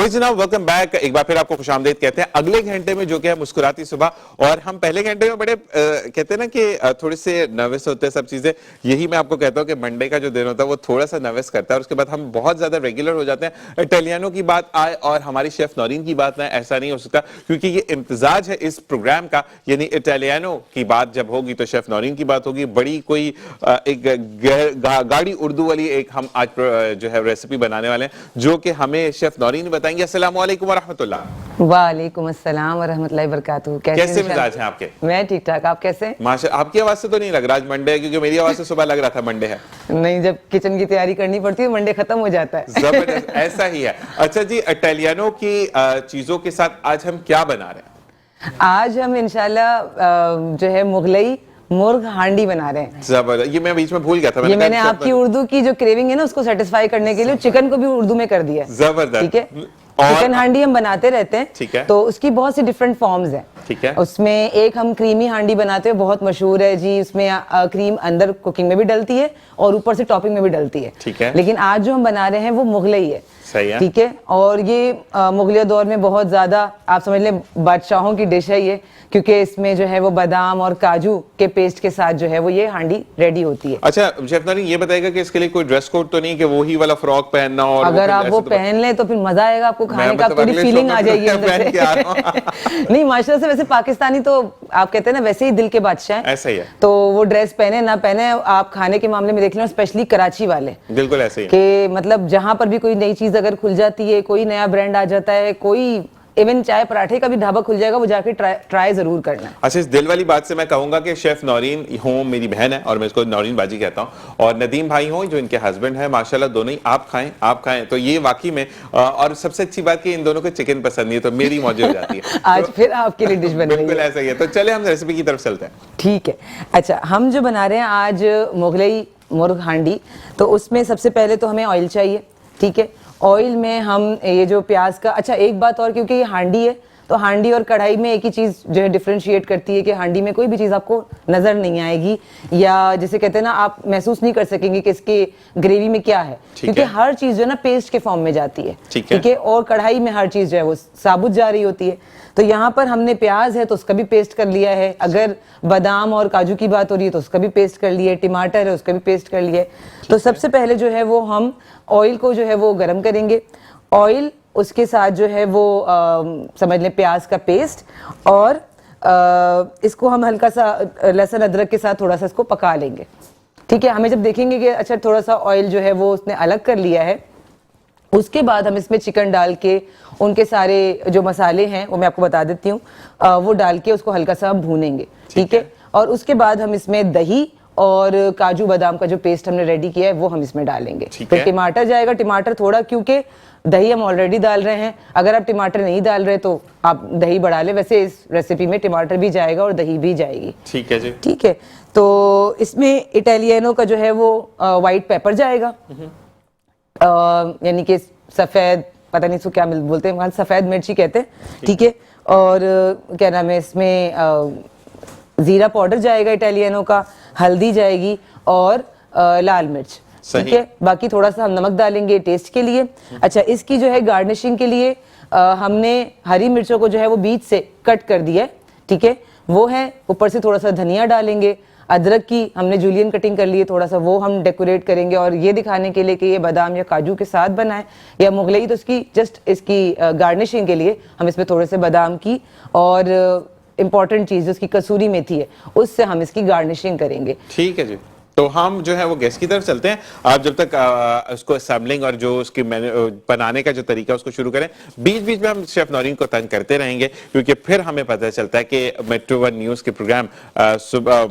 और जनाब welcome back. एक बार फिर आपको खुशामदीद कहते हैं अगले घंटे में, जो कि है मुस्कुराती सुबह। और हम पहले घंटे में बड़े कहते हैं ना कि थोड़े से नर्वस होते हैं सब चीजें। यही मैं आपको कहता हूँ कि मंडे का जो दिन होता है वो थोड़ा सा नर्वस करता है, और उसके बाद हम बहुत ज्यादा रेगुलर हो जाते हैं। इटालियनो की बात आए और हमारी शेफ नौरीन की बात ना, ऐसा नहीं हो सकता, क्योंकि ये इम्तिजाज है इस प्रोग्राम का। यानी इटालियानो की बात जब होगी तो शेफ नौरीन की बात होगी। बड़ी कोई एक गाड़ी उर्दू वाली एक हम आज जो है रेसिपी बनाने वाले हैं, जो कि हमें शेफ नौरीन बताएंगे। अस्सलाम वालेकुम व रहमतुल्लाह। वालेकुम अस्सलाम व रहमतुल्लाहि व बरकातुहू। कैसे मिजाज हैं आपके? मैं ठीक ठाक, आप कैसे? माशा, आपकी आवाज से तो नहीं लग रहा आज मंडे है, क्योंकि मेरी आवाज से सुबह लग रहा था मंडे है। नहीं, जब किचन की तैयारी करनी पड़ती है मंडे खत्म हो जाता है। जबरदस्त, ऐसा ही है। अच्छा जी, इटालियानो की चीजों के साथ आज हम क्या बना रहे हैं? आज हम इंशाल्लाह जो है मुगलई मुर्ग हांडी बना रहे हैं। जबरदस्त, ये मैं बीच में भूल गया था। ये मैंने आपकी उर्दू की जो क्रेविंग है ना उसको सेटिस्फाई करने के लिए चिकन को भी उर्दू में कर दिया है। जबरदस्त, ठीक है। चिकन हांडी हम बनाते रहते हैं, ठीक है। तो उसकी बहुत सी डिफरेंट फॉर्म्स हैं। ठीक है। उसमें एक हम क्रीमी हांडी बनाते हैं, बहुत मशहूर है जी। उसमें क्रीम अंदर कुकिंग में भी डलती है और ऊपर से टॉपिंग में भी डलती है। ठीक है। लेकिन आज जो हम बना रहे हैं वो मुगलई है। सही है। ठीक है। और ये मुगलिया दौर में बहुत ज्यादा आप समझ लें बादशाहों की डिश है ये, क्योंकि इसमें जो है वो बादाम और काजू के पेस्ट के साथ जो है वो ये हांडी रेडी होती है। अच्छा शेफ नौरीन, ये बताएगा कि इसके लिए कोई ड्रेस कोड तो नहीं कि वो ही वाला फ्रॉक पहनना? और अगर आप वो पहन लें तो फिर मजा आएगा आपको खाने का, पूरी फीलिंग आ जाएगी अंदर से। नहीं, माशाल्लाह से वैसे पाकिस्तानी तो आप कहते हैं ना वैसे ही दिल के बादशाह हैं। ऐसा ही है। तो वो ड्रेस पहने ना पहने, आप खाने के मामले में देख लें, स्पेशली कराची वाले बिल्कुल ऐसे ही कि मतलब जहां पर भी कोई नई चीज अगर खुल जाती है, कोई नया ब्रांड आ जाता है, कोई इवन चाय पराठे का भी ढाबा खुल जाएगा, वो जाके ट्राई जरूर करना है। अच्छा, इस दिल वाली बात से मैं कहूंगा कि शेफ नौरीन हो मेरी बहन है और मैं इसको नौरीन बाजी कहता हूं, और नदीम भाई हो जो इनके हस्बैंड है, माशाल्लाह दोनों ही आप खाएं तो ये वाकई में। और सबसे अच्छी बात कि इन दोनों को चिकन पसंद नहीं है, तो मेरी मौज हो जाती है। आज फिर आपके लिए डिश बन रही है। बिल्कुल ऐसा ही है। तो चले हम रेसिपी की तरफ चलते हैं। ठीक है। अच्छा, हम जो बना रहे हैं आज मुगलई मुर्ग हांडी, तो उसमें सबसे पहले तो हमें ऑयल चाहिए। ठीक है। ऑयल में हम ये जो प्याज का, अच्छा एक बात और, क्योंकि ये हांडी है तो हांडी और कढ़ाई में एक ही चीज जो है डिफरेंशिएट करती है कि हांडी में कोई भी चीज आपको नजर नहीं आएगी, या जैसे कहते हैं ना आप महसूस नहीं कर सकेंगे कि इसके ग्रेवी में क्या है, क्योंकि हर चीज जो है ना पेस्ट के फॉर्म में जाती है। ठीक है। और कढ़ाई में हर चीज जो है वो साबुत जा रही होती है। तो यहाँ पर हमने प्याज है तो उसका भी पेस्ट कर लिया है, अगर बादाम और काजू की बात हो रही है तो उसका भी पेस्ट कर लिया है, टमाटर है उसका भी पेस्ट कर लिया है। तो सबसे पहले जो है वो हम ऑयल को जो है वो गर्म करेंगे। ऑयल, उसके साथ जो है वो समझ लें प्याज का पेस्ट, और इसको हम हल्का सा लहसुन अदरक के साथ थोड़ा सा इसको पका लेंगे। ठीक है। हमें जब देखेंगे कि अच्छा थोड़ा सा ऑयल जो है वो उसने अलग कर लिया है, उसके बाद हम इसमें चिकन डाल के उनके सारे जो मसाले हैं वो मैं आपको बता देती हूँ, वो डाल के उसको हल्का सा भूनेंगे। ठीक है। और उसके बाद हम इसमें दही और काजू बादाम का जो पेस्ट हमने रेडी किया है वो हम इसमें डालेंगे। फिर टमाटर जाएगा, टमाटर थोड़ा, क्योंकि दही हम ऑलरेडी डाल रहे हैं। अगर आप टमाटर नहीं डाल रहे तो आप दही बढ़ा लें, वैसे इस रेसिपी में टमाटर भी जाएगा और दही भी जाएगी। ठीक है जी। ठीक है। तो इसमें इटालियनो का जो है वो व्हाइट पेपर जाएगा, यानी कि सफेद, पता नहीं इसको क्या बोलते हैं वहाँ, सफेद मिर्ची कहते हैं। ठीक है। और क्या नाम है, इसमें जीरा पाउडर जाएगा इटालियनो का, हल्दी जाएगी और लाल मिर्च। ठीक है। बाकी थोड़ा सा हम नमक डालेंगे टेस्ट के लिए। अच्छा, इसकी जो है गार्निशिंग के लिए हमने हरी मिर्चों को जो है वो बीच से कट कर दिया है। ठीक है। वो है, ऊपर से थोड़ा सा धनिया डालेंगे, अदरक की हमने जूलियन कटिंग कर ली है थोड़ा सा, वो हम डेकोरेट करेंगे, और ये दिखाने के लिए कि ये बादाम या काजू के साथ बना है या मुगलई, तो इसकी जस्ट इसकी गार्निशिंग के लिए हम इसमें थोड़े से बादाम की और इंपॉर्टेंट चीज उसकी कसूरी मेथी है, उससे हम इसकी गार्निशिंग करेंगे। ठीक है जी। तो हम जो है वो गैस की तरफ चलते हैं। आप जब तक उसको असेंबलिंग और जो उसकी बनाने का जो तरीका उसको शुरू करें, बीच बीच में हम शेफ नौरीन को तंग करते रहेंगे, क्योंकि फिर हमें पता चलता है कि मेट्रो 1 न्यूज के प्रोग्राम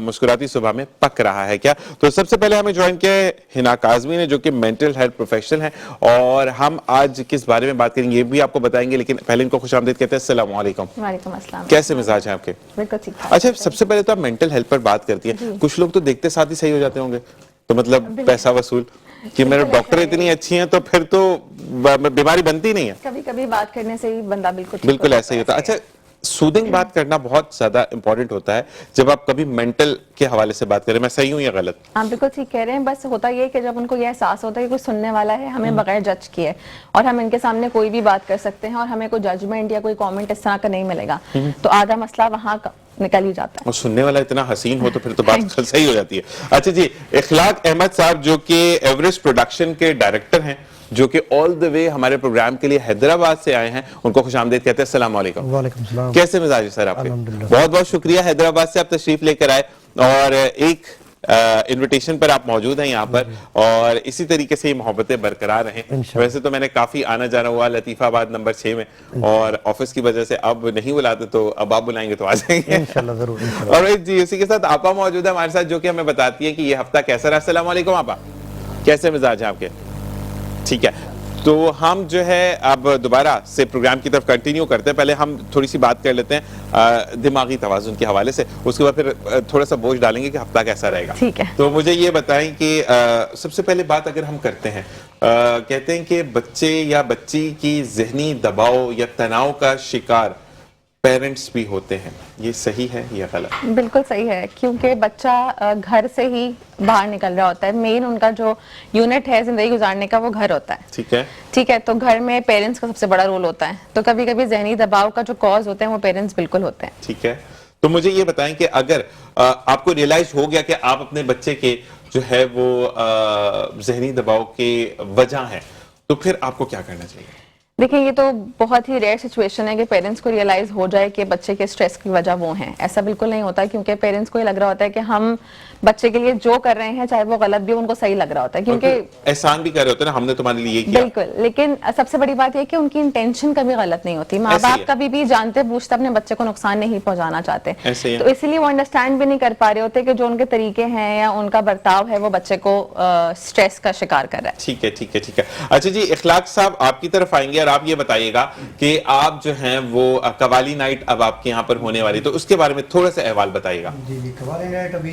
मुस्कुराती सुबह में पक रहा है क्या। तो सबसे पहले हमें ज्वाइन किया है हिना काज़मी ने, जो कि मेंटल हेल्थ प्रोफेशनल है, और हम आज किस बारे में बात करेंगे ये भी आपको बताएंगे, लेकिन पहले इनको खुशामदीद कहते हैं। अस्सलाम वालेकुम। वालेकुम अस्सलाम। कैसे मिजाज हैं आपके? बिल्कुल ठीक ठाक। अच्छा, सबसे पहले तो आप मेंटल हेल्थ पर बात करती हैं, कुछ लोग तो देखते साथ ही सही हो जाते होंगे, तो मतलब पैसा वसूल कि मेरे डॉक्टर इतनी अच्छी हैं तो फिर तो बीमारी बनती नहीं है। कभी कभी बात करने से ही बंदा बिल्कुल ऐसा ही होता है। अच्छा, सूदिंग बात करना बहुत ज्यादा इंपॉर्टेंट होता है जब आप कभी मेंटल के हवाले से बात करें। मैं सही हूं या गलत? आप बिल्कुल ठीक कह रहे हैं। बस होता ये है कि जब उनको ये एहसास होता है कि कोई सुनने वाला है हमें बगैर जज किए, और हम इनके सामने कोई भी बात कर सकते हैं और हमें कोई जजमेंट या कोई कमेंट इस तरह का नहीं मिलेगा, तो आधा मसला वहाँ निकल ही जाता है। और सुनने वाला इतना हसीन हो तो फिर तो बात सही हो जाती है। अच्छा जी, इखलाक अहमद साहब जो कि एवरेस्ट प्रोडक्शन के डायरेक्टर हैं, जो कि ऑल द वे हमारे प्रोग्राम के लिए हैदराबाद से आए हैं, उनको खुशामदीद कहते हैं। अस्सलाम वालेकुम। वालेकुम सलाम। कैसे मिजाज है सर आपके? अल्हम्दुलिल्लाह। बहुत बहुत शुक्रिया, हैदराबाद से आप तशरीफ लेकर आए और एक इनविटेशन पर आप मौजूद हैं यहाँ पर, और इसी तरीके से ये मोहब्बतें बरकरार रहें। वैसे तो मैंने काफी आना जाना हुआ लतीफाबाद नंबर 6 में, और ऑफिस की वजह से अब नहीं बुलाते, तो अब आप बुलाएंगे तो आ जाएंगे इंशाल्लाह जरूर, इंशाल्लाह। और जी उसी के साथ आपा मौजूद है हमारे साथ, जो कि हमें बताती है कि ये हफ्ता कैसा रहा। अस्सलाम वालेकुम आपा, कैसे मिजाज है आपके? ठीक है, तो हम जो है अब दोबारा से प्रोग्राम की तरफ कंटिन्यू करते हैं। पहले हम थोड़ी सी बात कर लेते हैं दिमागी तवाज़ुन के हवाले से, उसके बाद फिर थोड़ा सा बोझ डालेंगे कि हफ्ता कैसा रहेगा। ठीक है। तो मुझे ये बताएं कि सबसे पहले बात अगर हम करते हैं, कहते हैं कि बच्चे या बच्ची की जहनी दबाव या तनाव का शिकार पेरेंट्स भी होते हैं, ये सही है या गलत? बिल्कुल सही है, क्योंकि बच्चा घर से ही बाहर निकल रहा होता है। मेन उनका जो यूनिट है जिंदगी गुजारने का वो घर होता है। ठीक है, ठीक है, तो घर में पेरेंट्स का सबसे बड़ा रोल होता है। तो कभी कभी जहनी दबाव का जो कॉज होते हैं वो पेरेंट्स बिल्कुल होते हैं। ठीक है, तो मुझे ये बताएं कि अगर आपको रियलाइज हो गया कि आप अपने बच्चे के जो है वो जहनी दबाव के वजह है, तो फिर आपको क्या करना चाहिए? देखिए, ये तो बहुत ही रेयर सिचुएशन है कि पेरेंट्स को रियलाइज हो जाए कि बच्चे के स्ट्रेस की वजह वो है। ऐसा बिल्कुल नहीं होता, क्योंकि पेरेंट्स को ये लग रहा होता है कि हम बच्चे के लिए जो कर रहे हैं, चाहे वो गलत भी, उनको सही लग रहा होता है, क्योंकि एहसान भी कर रहे होते हैं ना, हमने तुम्हारे लिए ये किया। बिल्कुल, लेकिन सबसे बड़ी बात यह कि उनकी इंटेंशन कभी गलत नहीं होती। माँ बाप कभी भी जानते बूझते अपने बच्चे को नुकसान नहीं पहुंचाना चाहते, तो इसलिए वो अंडरस्टैंड भी नहीं कर पा रहे होते कि जो उनके तरीके हैं या उनका बर्ताव है वो बच्चे को स्ट्रेस का शिकार कर रहा है। ठीक है, ठीक है, ठीक है। अच्छा जी, इखलाक साहब आपकी तरफ आएंगे और आप ये बताइएगा कि आप जो हैं वो कवाली नाइट अब आपके यहाँ पर होने वाली, तो उसके बारे में थोड़ा सा अहवाल बताइएगा। जी जी, कवाली नाइट अभी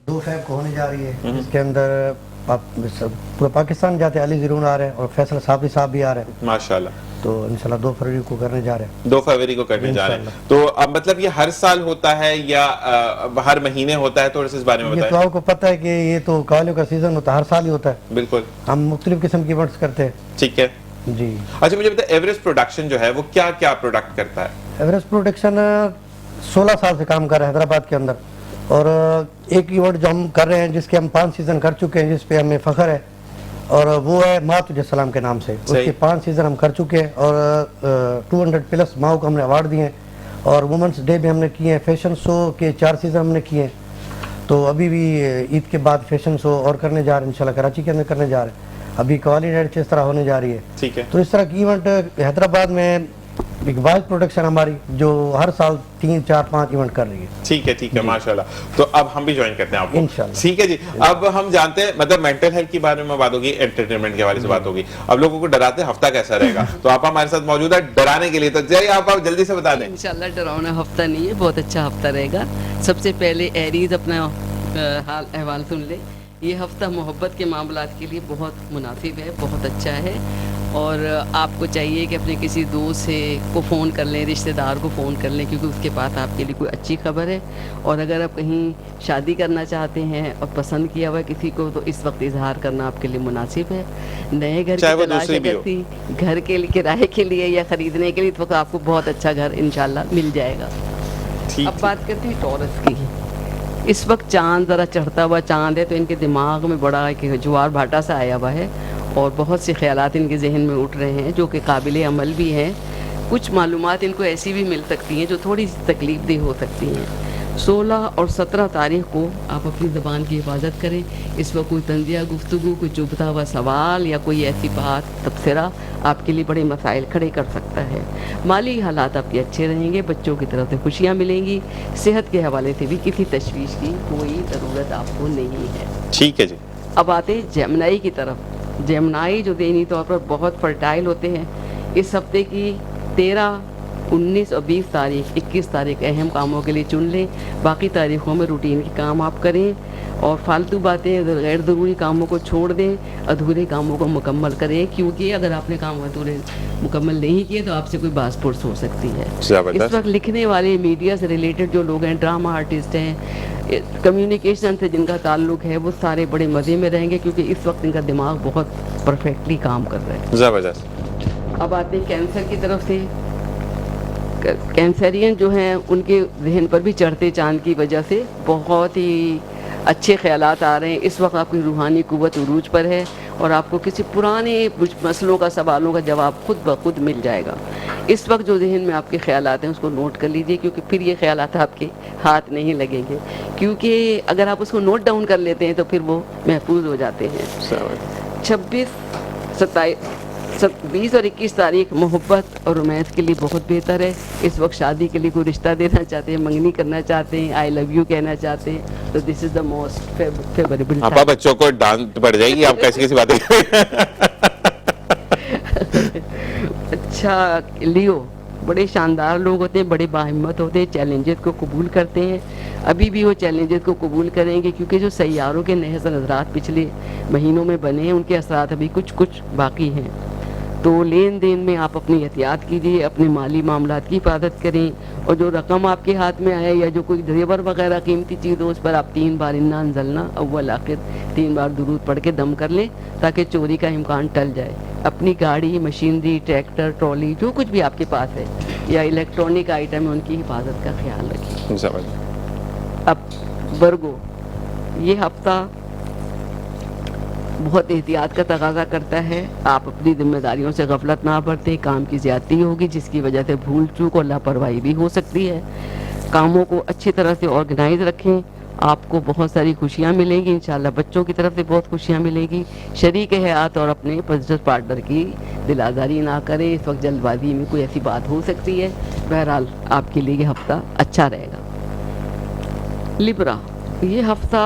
2 फेब को होने जा रही है, इसके अंदर पूरा पाकिस्तान जाते अली ज़रून आ रहे हैं और फैसल साहब भी आ रहे हैं माशाल्लाह। तो इंशाल्लाह 2 फरवरी को करने जा रहे हैं। 2 फरवरी को करने जा रहे हैं, तो अब मतलब ये हर साल होता है या हर महीने होता है? थोड़ा सा इस बारे में ये बताएं। तो आपको पता है कि ये तो कवालियों का सीजन होता है, हर साल ही होता है। बिल्कुल, हम मुख्तलिफ किस्म की इवेंट्स करते हैं। ठीक है जी। अच्छा, मुझे बताएं एवरेस्ट प्रोडक्शन जो है वो क्या क्या प्रोडक्ट करता है? एवरेस्ट प्रोडक्शन 16 साल से काम कर रहे हैं हैदराबाद के अंदर, और एक इवेंट जो हम कर रहे हैं जिसके हम 5 सीजन कर चुके हैं, जिस पे हमें फख्र है, और वो है माँ तुझे सलाम के नाम से। उसके 5 सीजन हम कर चुके हैं और 200 प्लस माओ को हमने अवार्ड दिए हैं, और वुमेंस डे भी हमने किए हैं। फैशन शो के 4 सीजन हमने किए हैं, तो अभी भी ईद के बाद फैशन शो और करने जा रहे हैं इंशाल्लाह, कराची के अंदर करने जा रहे हैं। अभी कवाली नाइट इस तरह होने जा रही है। ठीक है, तो इस तरह की इवेंट हैदराबाद में एक वाइज प्रोडक्शन हमारी जो हर साल 3, 4, 5 इवेंट कर रही है। ठीक है, ठीक है, माशाल्लाह। तो अब हम भी ज्वाइन करते हैं आपको इंशाल्लाह। ठीक है जी। अब हम जानते हैं मतलब मेंटल हेल्थ के बारे में बात होगी, एंटरटेनमेंट के हवाले से बात होगी। अब लोगों को डराते हैं हफ्ता कैसा रहेगा, तो आप हमारे साथ मौजूद है डराने के लिए, तो जय आप जल्दी से बता दें। इंशाल्लाह डरावना हफ्ता नहीं है, बहुत अच्छा हफ्ता रहेगा। सबसे पहले एरीज अपना हाल अहवाल सुन ले। ये हफ्ता मोहब्बत के मामलात के लिए बहुत मुनासिब है, बहुत अच्छा है, और आपको चाहिए कि अपने किसी दोस्त से को फ़ोन कर लें, रिश्तेदार को फ़ोन कर लें, क्योंकि उसके पास आपके लिए कोई अच्छी खबर है। और अगर आप कहीं शादी करना चाहते हैं और पसंद किया हुआ किसी को, तो इस वक्त इजहार करना आपके लिए मुनासिब है। नए घर की तलाश अगर थी, घर के लिए किराए के लिए या ख़रीदने के लिए, तो आपको बहुत अच्छा घर इंशाल्लाह मिल जाएगा। अब बात करते हैं टॉरस की। इस वक्त चांद ज़रा चढ़ता हुआ चांद है, तो इनके दिमाग में बड़ा एक ज्वार भाटा सा आया हुआ है, और बहुत से ख्यालात इनके जहन में उठ रहे हैं जो कि काबिल अमल भी हैं। कुछ मालूमात इनको ऐसी भी मिल सकती हैं जो थोड़ी सी तकलीफ देह हो सकती हैं। 16 और 17 तारीख को आप अपनी ज़बान की हिफाजत करें। इस वक्त कोई तंजिया गुफ्तगू, कोई चुभता हुआ सवाल या कोई ऐसी बात तबसरा आपके लिए बड़े मसाइल खड़े कर सकता है। माली हालात आपके अच्छे रहेंगे, बच्चों की तरफ से खुशियाँ मिलेंगी, सेहत के हवाले से भी किसी तशवीश की कोई ज़रूरत आपको नहीं है। ठीक है जी। अब आते हैं जेमिनाई की तरफ। जेमिनाई जो ज़हनी तौर पर बहुत फर्टाइल होते हैं, इस हफ्ते की 13 19 और 20 तारीख 21 तारीख अहम कामों के लिए चुन लें। बाकी तारीखों में रूटीन के काम आप करें और फालतू बातें गैर ज़रूरी कामों को छोड़ दें, अधूरे कामों को मुकम्मल करें, क्योंकि अगर आपने काम अधूरे मुकम्मल नहीं किए तो आपसे कोई बास पुर्स हो सकती है। इस वक्त लिखने वाले, मीडिया से रिलेटेड जो लोग हैं, ड्रामा आर्टिस्ट हैं, कम्युनिकेशन से जिनका ताल्लुक है, वो सारे बड़े मज़े में रहेंगे, क्योंकि इस वक्त इनका दिमाग बहुत परफेक्टली काम कर रहा है। जबरदस्त। अब आते हैं कैंसर की तरफ से। कैंसरियन जो हैं उनके जहन पर भी चढ़ते चांद की वजह से बहुत ही अच्छे ख्यालात आ रहे हैं। इस वक्त आपकी रूहानी कुव्वत उरूज पर है और आपको किसी पुराने मसलों का, सवालों का जवाब खुद ब खुद मिल जाएगा। इस वक्त जो जहन में आपके ख्यालात हैं उसको नोट कर लीजिए, क्योंकि फिर ये ख्यालात आपके हाथ नहीं लगेंगे, क्योंकि अगर आप उसको नोट डाउन कर लेते हैं तो फिर वो महफूज हो जाते हैं। 26, 20 और 21 तारीख मोहब्बत और रोमांस के लिए बहुत बेहतर है। इस वक्त शादी के लिए कोई रिश्ता देना चाहते हैं, मंगनी करना चाहते हैं, आई लव यू कहना चाहते हैं, तो this is the most favourable. आपा बच्चों को डांट पड़ जाएगी, आप कैसी कैसी बातें अच्छा, लियो बड़े शानदार लोग होते हैं, बड़े बाहिम्मत होते हैं, चैलेंजेस को कबूल करते हैं। अभी भी वो चैलेंजेस को कबूल करेंगे, क्योंकि जो सैयारों के नहज नज़रात पिछले महीनों में बने हैं उनके असरात अभी कुछ कुछ बाकी हैं। तो लेन देन में आप अपनी एहतियात कीजिए, अपने माली मामलात की हिफाजत करें, और जो रकम आपके हाथ में आए या जो कोई जेवर वगैरह कीमती चीज़ हो उस पर आप 3 बार इन्ना अंजलना अव्वल आखिर 3 बार दुरूद पढ़ के दम कर लें, ताकि चोरी का इम्कान टल जाए। अपनी गाड़ी, मशीनरी, ट्रैक्टर, ट्रॉली, जो कुछ भी आपके पास है या इलेक्ट्रॉनिक आइटम है, उनकी हिफाजत का ख्याल रखिए। अब वर्गो, ये हफ्ता बहुत एहतियात का तकाजा करता है। आप अपनी जिम्मेदारियों से गफलत ना बरतें, काम की ज़्यादती होगी जिसकी वजह से भूल चूक और लापरवाही भी हो सकती है। कामों को अच्छी तरह से ऑर्गेनाइज रखें, आपको बहुत सारी खुशियाँ मिलेंगी इंशाल्लाह। बच्चों की तरफ से बहुत खुशियाँ मिलेगी। शरीक हयात और अपने बिजनेस पार्टनर की दिलाजारी ना करें, इस वक्त जल्दबाजी में कोई ऐसी बात हो सकती है। बहरहाल आपके लिए ये हफ्ता अच्छा रहेगा। लिब्रा, ये हफ्ता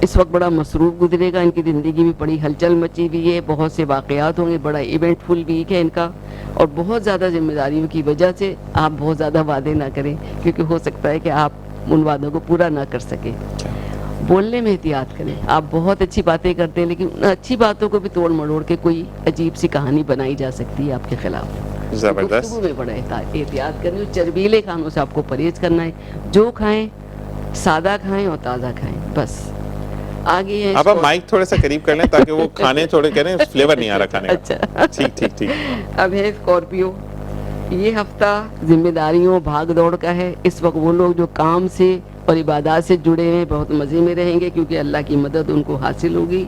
इस वक्त बड़ा मसरूफ़ गुजरेगा, इनकी ज़िंदगी में बड़ी हलचल मची हुई है, बहुत से वाक़यात होंगे, बड़ा इवेंटफुल वीक है इनका, और बहुत ज़्यादा जिम्मेदारियों की वजह से आप बहुत ज़्यादा वादे ना करें, क्योंकि हो सकता है कि आप उन वादों को पूरा ना कर सकें। बोलने में एहतियात करें, आप बहुत अच्छी बातें करते हैं, लेकिन उन अच्छी बातों को भी तोड़ मरोड़ के कोई अजीब सी कहानी बनाई जा सकती है आपके खिलाफ। जबरदस्त। में बड़ा एहतियात करनी, चर्बीले खानों से आपको परहेज करना है। जो खाएं सादा खाएं और ताज़ा खाएं, बस। आगे है, आप माइक थोड़ा सा करीब कर लें ताकि वो खाने थोड़े करें, फ्लेवर नहीं आ रहा खाने का। अच्छा, ठीक ठीक ठीक। अब है स्कॉर्पियो, ये हफ्ता जिम्मेदारियों भाग दौड़ का है। इस वक्त वो लोग जो काम से और इबादत से जुड़े हैं बहुत मज़े में रहेंगे, क्योंकि अल्लाह की मदद उनको हासिल होगी।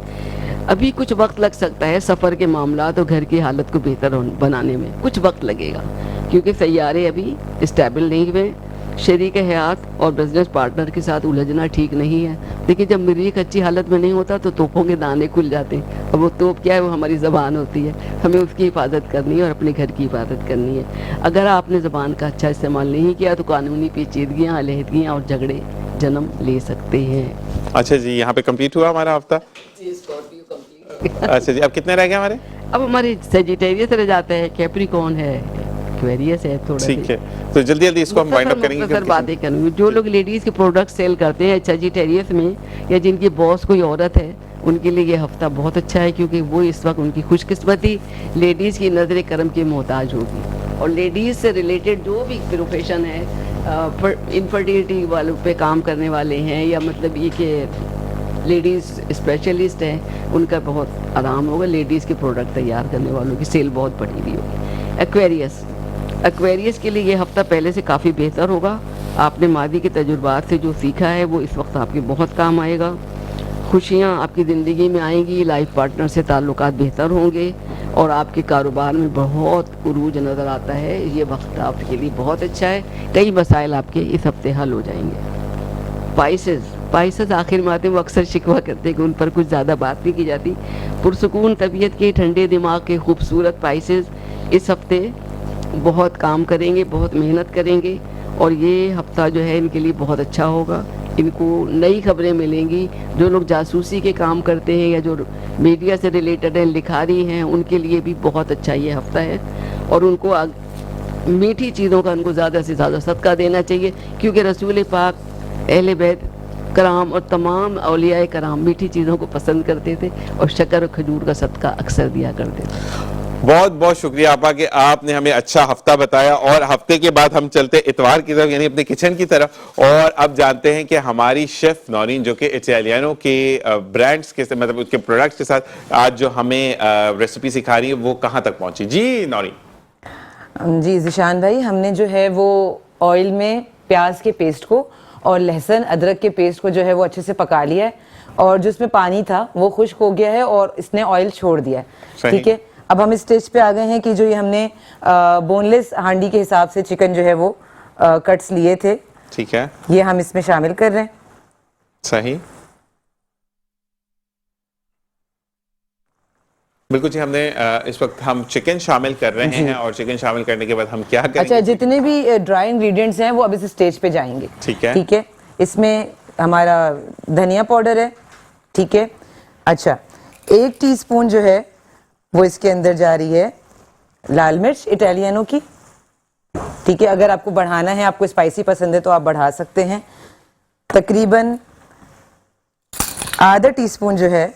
अभी कुछ वक्त लग सकता है सफ़र के मामलात और घर की हालत को बेहतर बनाने में, कुछ वक्त लगेगा, क्योंकि सैयारे अभी स्टेबल नहीं हुए। शरीक हयात और बिजनेस पार्टनर के साथ उलझना ठीक नहीं है। देखिए, जब मरीज़ अच्छी हालत में नहीं होता तो तोपों के दाने खुल जाते हैं, और वो तोप क्या है, वो हमारी ज़बान होती है। हमें उसकी हिफाजत करनी है और अपने घर की हिफाजत करनी है। अगर आपने ज़बान का अच्छा इस्तेमाल नहीं किया तो कानूनी पेचीदगियाँ, अलहदगियाँ और झगड़े जन्म ले सकते हैं। अच्छा जी, यहाँ पे कंप्लीट हुआ हमारा हफ्ता। अच्छा जी, अब कितने रह गए हमारे? अब हमारे सेजिटेरियस रह जाते हैं, कैप्रिकॉर्न है, एक्वेरियस है, थोड़ा ठीक है, तो जल्दी जल्दी इसको हम वाइंड अप करेंगे। सर बातें करूँगी, जो लोग लेडीज़ के प्रोडक्ट सेल करते हैं सेजिटेरियस में, या जिनकी बॉस कोई औरत है, उनके लिए ये हफ्ता बहुत अच्छा है, क्योंकि वो इस वक्त उनकी खुशकिस्मती लेडीज़ की नज़र करम के मोहताज होगी। और लेडीज़ से रिलेटेड जो भी प्रोफेशन है, इनफर्टिलिटी वालों पे काम करने वाले हैं, या मतलब ये कि लेडीज़ स्पेशलिस्ट हैं, उनका बहुत आराम होगा। लेडीज़ के प्रोडक्ट तैयार करने वालों की सेल बहुत बढ़ी हुई होगी। एक्वेरियस के लिए ये हफ्ता पहले से काफ़ी बेहतर होगा। आपने मादी के तजुर्बात से जो सीखा है वो इस वक्त आपके बहुत काम आएगा। खुशियाँ आपकी ज़िंदगी में आएंगी, लाइफ पार्टनर से ताल्लुकात बेहतर होंगे, और आपके कारोबार में बहुत उरूज नज़र आता है। ये वक्त आपके लिए बहुत अच्छा है। कई मसाइल आपके इस हफ्ते हल हो जाएंगे। पाइसेस आखिर में आते हैं, वो अक्सर शिकवा करते हैं कि उन पर कुछ ज़्यादा बात नहीं की जाती। पुरसुकून तबीयत के, ठंडे दिमाग के खूबसूरत पाइसेस इस हफ्ते बहुत काम करेंगे, बहुत मेहनत करेंगे, और ये हफ्ता जो है इनके लिए बहुत अच्छा होगा। इनको नई खबरें मिलेंगी। जो लोग जासूसी के काम करते हैं या जो मीडिया से रिलेटेड हैं, लिखारी हैं, उनके लिए भी बहुत अच्छा ये हफ्ता है। और उनको मीठी चीज़ों का उनको ज़्यादा से ज़्यादा सदका देना चाहिए, क्योंकि रसूल पाक, अहले बैत कराम और तमाम औलियाए कराम मीठी चीज़ों को पसंद करते थे और शक्कर और खजूर का सदका अक्सर दिया करते थे। बहुत बहुत शुक्रिया आपा कि आपने हमें अच्छा हफ्ता बताया, और हफ्ते के बाद हम चलते इतवार की तरफ, यानी अपने किचन की तरफ, और अब जानते हैं कि हमारी शेफ नौरीन जो कि इटालियनो के ब्रांड्स के मतलब उसके प्रोडक्ट्स के साथ आज जो हमें रेसिपी सिखा रही है वो कहाँ तक पहुंची। जी नौरीन। जी ज़िशान भाई, हमने जो है वो ऑयल में प्याज के पेस्ट को और लहसुन अदरक के पेस्ट को जो है वो अच्छे से पका लिया है, और जो इसमें पानी था वो खुश्क हो गया है और इसने ऑयल छोड़ दिया है। ठीक है, अब हम इस स्टेज पे आ गए हैं कि जो ये हमने बोनलेस हांडी के हिसाब से चिकन जो है वो कट्स लिए थे, ठीक है, ये हम इसमें शामिल कर रहे हैं। सही, बिल्कुल जी। हमने इस वक्त हम चिकन शामिल कर रहे हैं, और चिकन शामिल करने के बाद हम क्या करेंगे? अच्छा, जितने भी ड्राई इंग्रेडिएंट्स हैं वो अब इस स्टेज पे जाएंगे। ठीक है, ठीक है। इसमें हमारा धनिया पाउडर है, ठीक है। अच्छा, 1 टीस्पून जो है वो इसके अंदर जा रही है लाल मिर्च इटालियनो की, ठीक है। अगर आपको बढ़ाना है, आपको स्पाइसी पसंद है तो आप बढ़ा सकते हैं। तकरीबन आधा टीस्पून जो है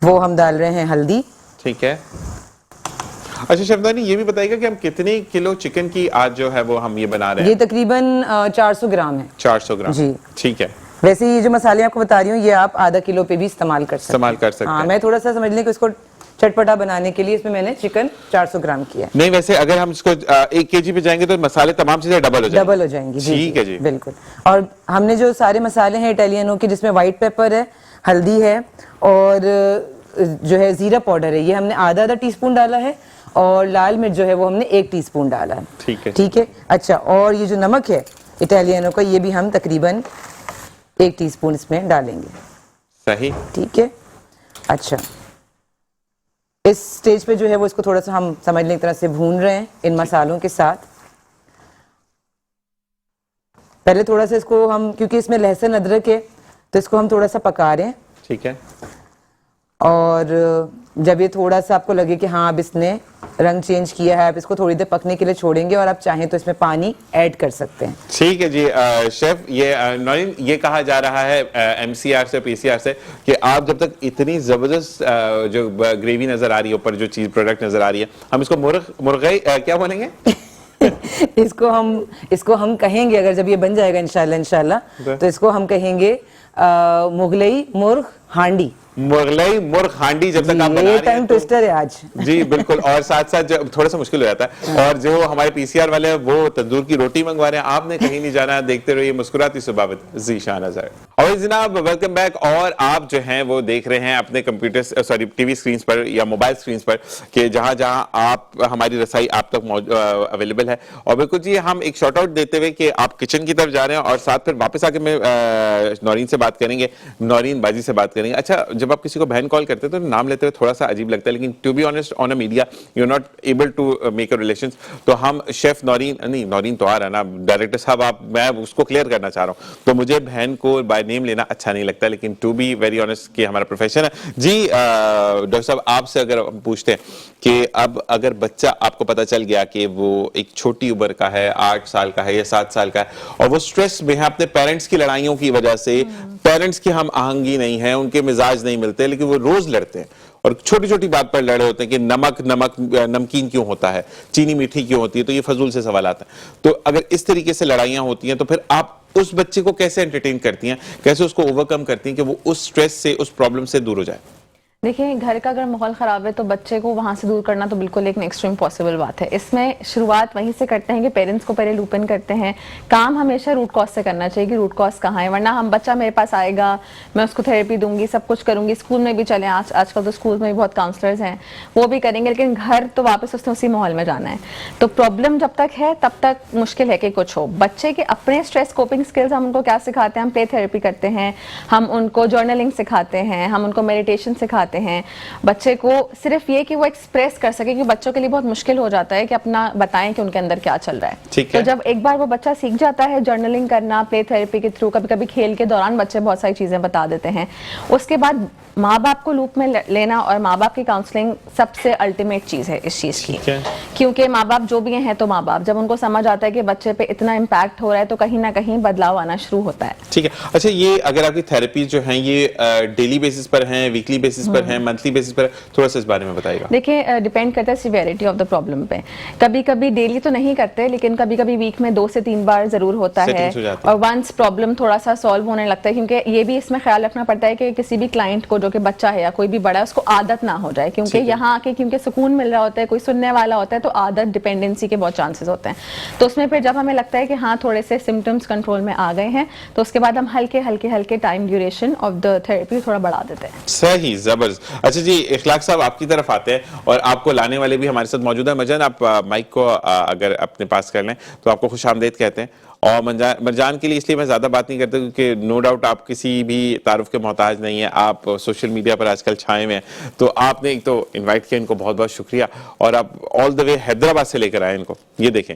वो हम डाल रहे हैं हल्दी, ठीक है। अच्छा शेफदानी, ये भी बताइएगा कि हम कितने किलो चिकन की आज जो है वो हम ये बना रहे हैं? ये तकरीबन 400 ग्राम है। 400 ग्राम जी, ठीक है। वैसे ये जो मसाले आपको बता रही हूँ ये आप आधा किलो पे भी इस्तेमाल कर सकते हैं। हाँ, मैं थोड़ा सा समझ लें कि इसको चटपटा बनाने के लिए इसमें मैंने चिकन 400 ग्राम किया। नहीं, वैसे अगर हम इसको 1 केजी पे जाएंगे तो मसाले तमाम चीजें डबल हो जाएंगी। ठीक है जी, बिल्कुल। और हमने जो सारे मसाले हैं इटालियनो के, जिसमें व्हाइट पेपर है, हल्दी है और जो है जीरा पाउडर है, ये हमने आधा टीस्पून डाला है, और लाल मिर्च जो है वो हमने 1 टीस्पून डाला है। ठीक है, ठीक है। अच्छा, और ये जो नमक है इटालियनो का, ये भी हम तकरीबन 1 टीस्पून इसमें डालेंगे। सही, ठीक है। अच्छा, इस स्टेज पे जो है वो इसको थोड़ा सा हम समझने की तरह से भून रहे हैं इन मसालों के साथ। पहले थोड़ा सा इसको हम, क्योंकि इसमें लहसुन अदरक है तो इसको हम थोड़ा सा पका रहे हैं। ठीक है। और जब ये थोड़ा सा आपको लगे कि हाँ अब इसने रंग चेंज किया है, आप इसको थोड़ी देर पकने के लिए छोड़ेंगे, और आप चाहें तो इसमें पानी ऐड कर सकते हैं। ठीक है जी। शेफ, ये नौरीन, ये कहा जा रहा है MCR से, PCR से, कि आप जब तक इतनी जबरदस्त जो ग्रेवी नजर आ रही है, ऊपर जो चीज प्रोडक्ट नजर आ रही है, हम इसको मुर्गई क्या बोलेंगे? इसको हम कहेंगे, अगर जब ये बन जाएगा इंशाल्लाह तो इसको हम कहेंगे मुगलई मुर्ग हांडी। मुगलई मुर्ग हांडी जब तक आप बना रहे हैं, टाइम ट्विस्टर है आज। जी बिल्कुल। और साथ साथ थोड़ा सा मुश्किल हो जाता है, और जो हमारे PCR वाले हैं वो तंदूर की रोटी मंगवा रहे हैं। आपने कहीं नहीं जाना, देखते रहिए मुस्कुराती सुबह विद ज़ीशान अज़हर। और जनाब वेलकम बैक। और आप जो हैं वो देख रहे हैं अपने कंप्यूटर टीवी स्क्रीन पर या मोबाइल स्क्रीन पर, कि जहां जहां आप हमारी रसाई आप तक अवेलेबल है। और बिल्कुल जी, हम एक शॉर्ट आउट देते हुए कि आप किचन की तरफ जा रहे हैं, और साथ फिर वापस आके मैं नौरीन से बात करेंगे, नौरीन बाजी से बात करेंगे। अच्छा, जब आप किसी को बहन कॉल करते हैं तो नाम लेते हुए थोड़ा सा अजीब लगता है, लेकिन to be honest on a media you are not able to make a relations. तो हम शेफ नौरीन, नहीं नौरीन तो आ रहा है ना, डायरेक्टर साहब आप, मैं उसको क्लियर करना चाह रहा हूं। तो मुझे बहन को बाय नेम लेना अच्छा नहीं लगता, लेकिन टू बी वेरी ऑनेस्ट कि हमारा प्रोफेशन है। जी डॉक्टर साहब, आपसे अगर हम पूछते हैं कि अब अगर बच्चा, आपको पता चल गया कि वो एक छोटी उम्र का है, 8 साल का है या 7 साल का है, और वो स्ट्रेस में है अपने पेरेंट्स की लड़ाइयों की वजह से, पेरेंट्स की हम आहंगी नहीं है, उनके मिजाज नहीं मिलते, लेकिन वो रोज लड़ते हैं और छोटी छोटी बात पर लड़े होते हैं कि नमकीन क्यों होता है, चीनी मीठी क्यों होती है, तो ये फजूल से सवाल आता है। तो अगर इस तरीके से लड़ाइयां होती हैं तो फिर आप उस बच्चे को कैसे एंटरटेन करती हैं, कैसे उसको ओवरकम करती हैं कि वो उस स्ट्रेस से, उस प्रॉब्लम से दूर हो जाए? देखिए, घर का अगर माहौल ख़राब है तो बच्चे को वहाँ से दूर करना तो बिल्कुल एक नेक्स्ट टू इम्पॉसिबल बात है। इसमें शुरुआत वहीं से करते हैं कि पेरेंट्स को पहले लूप इन करते हैं। काम हमेशा रूट कॉज से करना चाहिए कि रूट कॉज कहाँ है, वरना हम बच्चा मेरे पास आएगा, मैं उसको थेरेपी दूंगी, सब कुछ करूंगी, स्कूल में भी चले, आजकल तो स्कूल में भी बहुत काउंसलर्स हैं, वो भी करेंगे, लेकिन घर तो वापस उसने उसी माहौल में जाना है। तो प्रॉब्लम जब तक है तब तक मुश्किल है कि कुछ हो। बच्चे के अपने स्ट्रेस कोपिंग स्किल्स हम उनको क्या सिखाते हैं, हम प्ले थेरेपी करते हैं, हम उनको जर्नलिंग सिखाते हैं, हम उनको मेडिटेशन सिखाते हैं। बच्चे को सिर्फ ये कि वो एक्सप्रेस कर सके, क्योंकि बच्चों के लिए बहुत मुश्किल हो जाता है कि अपना बताएं कि उनके अंदर क्या चल रहा है। तो जब एक बार वो बच्चा सीख जाता है जर्नलिंग करना प्ले थेरेपी के थ्रू, कभी कभी खेल के दौरान बच्चे बहुत सारी चीजें बता देते हैं, उसके बाद माँ बाप को लूप में लेना और माँ बाप की काउंसलिंग सबसे अल्टीमेट चीज है इस चीज की, क्योंकि माँ बाप जो भी हैं तो माँ बाप जब उनको समझ आता है कि बच्चे पे इतना इम्पैक्ट हो रहा है तो कहीं ना कहीं बदलाव आना शुरू होता है। ठीक है। अच्छा, ये अगर आपकी थेरेपी जो है ये डेली बेसिस पर हैं, वीकली बेसिस पर हैं, मंथली बेसिस पर, थोड़ा सा इस बारे में बताइएगा। देखिए डिपेंड करता है सिवियरिटी ऑफ द प्रॉब्लम पे। कभी कभी डेली तो नहीं करते, लेकिन कभी कभी वीक में 2 से 3 बार जरूर होता है। और वंस प्रॉब्लम थोड़ा सा सॉल्व होने लगता है, क्योंकि ये भी इसमें ख्याल रखना पड़ता है कि किसी भी क्लाइंट को, जो कि बच्चा है या कोई भी बड़ा है, उसको आदत ना हो जाए, क्योंकि यहाँ आके क्योंकि सुकून मिल रहा होता है, कोई सुनने वाला होता है, तो आदत डिपेंडेंसी के बहुत चांसेस होते हैं। तो उसमें फिर जब हमें लगता है कि हाँ थोड़े से सिम्टम्स कंट्रोल में आ गए हैं, तो उसके बाद हम हल्के हल्के time duration of the therapy थोड़ा बढ़ा देते हैं। सही, जबरदस्त। अच्छा जी, इखलाक साहब आपकी तरफ आते हैं और आपको लाने वाले भी हमारे साथ मौजूद है। मरजान, आप माइक को अगर अपने पास कर लें तो आपको खुशामदीद कहते हैं। और मरजान के लिए इसलिए मैं ज्यादा बात नहीं करता क्योंकि नो डाउट आप किसी भी तारुफ के मोहताज नहीं है, आप सोशल मीडिया पर आजकल छाए हुए हैं। तो आपने एक तो इनवाइट किया, इनको बहुत बहुत शुक्रिया, और आप ऑल द वे हैदराबाद से लेकर आए इनको। ये देखें,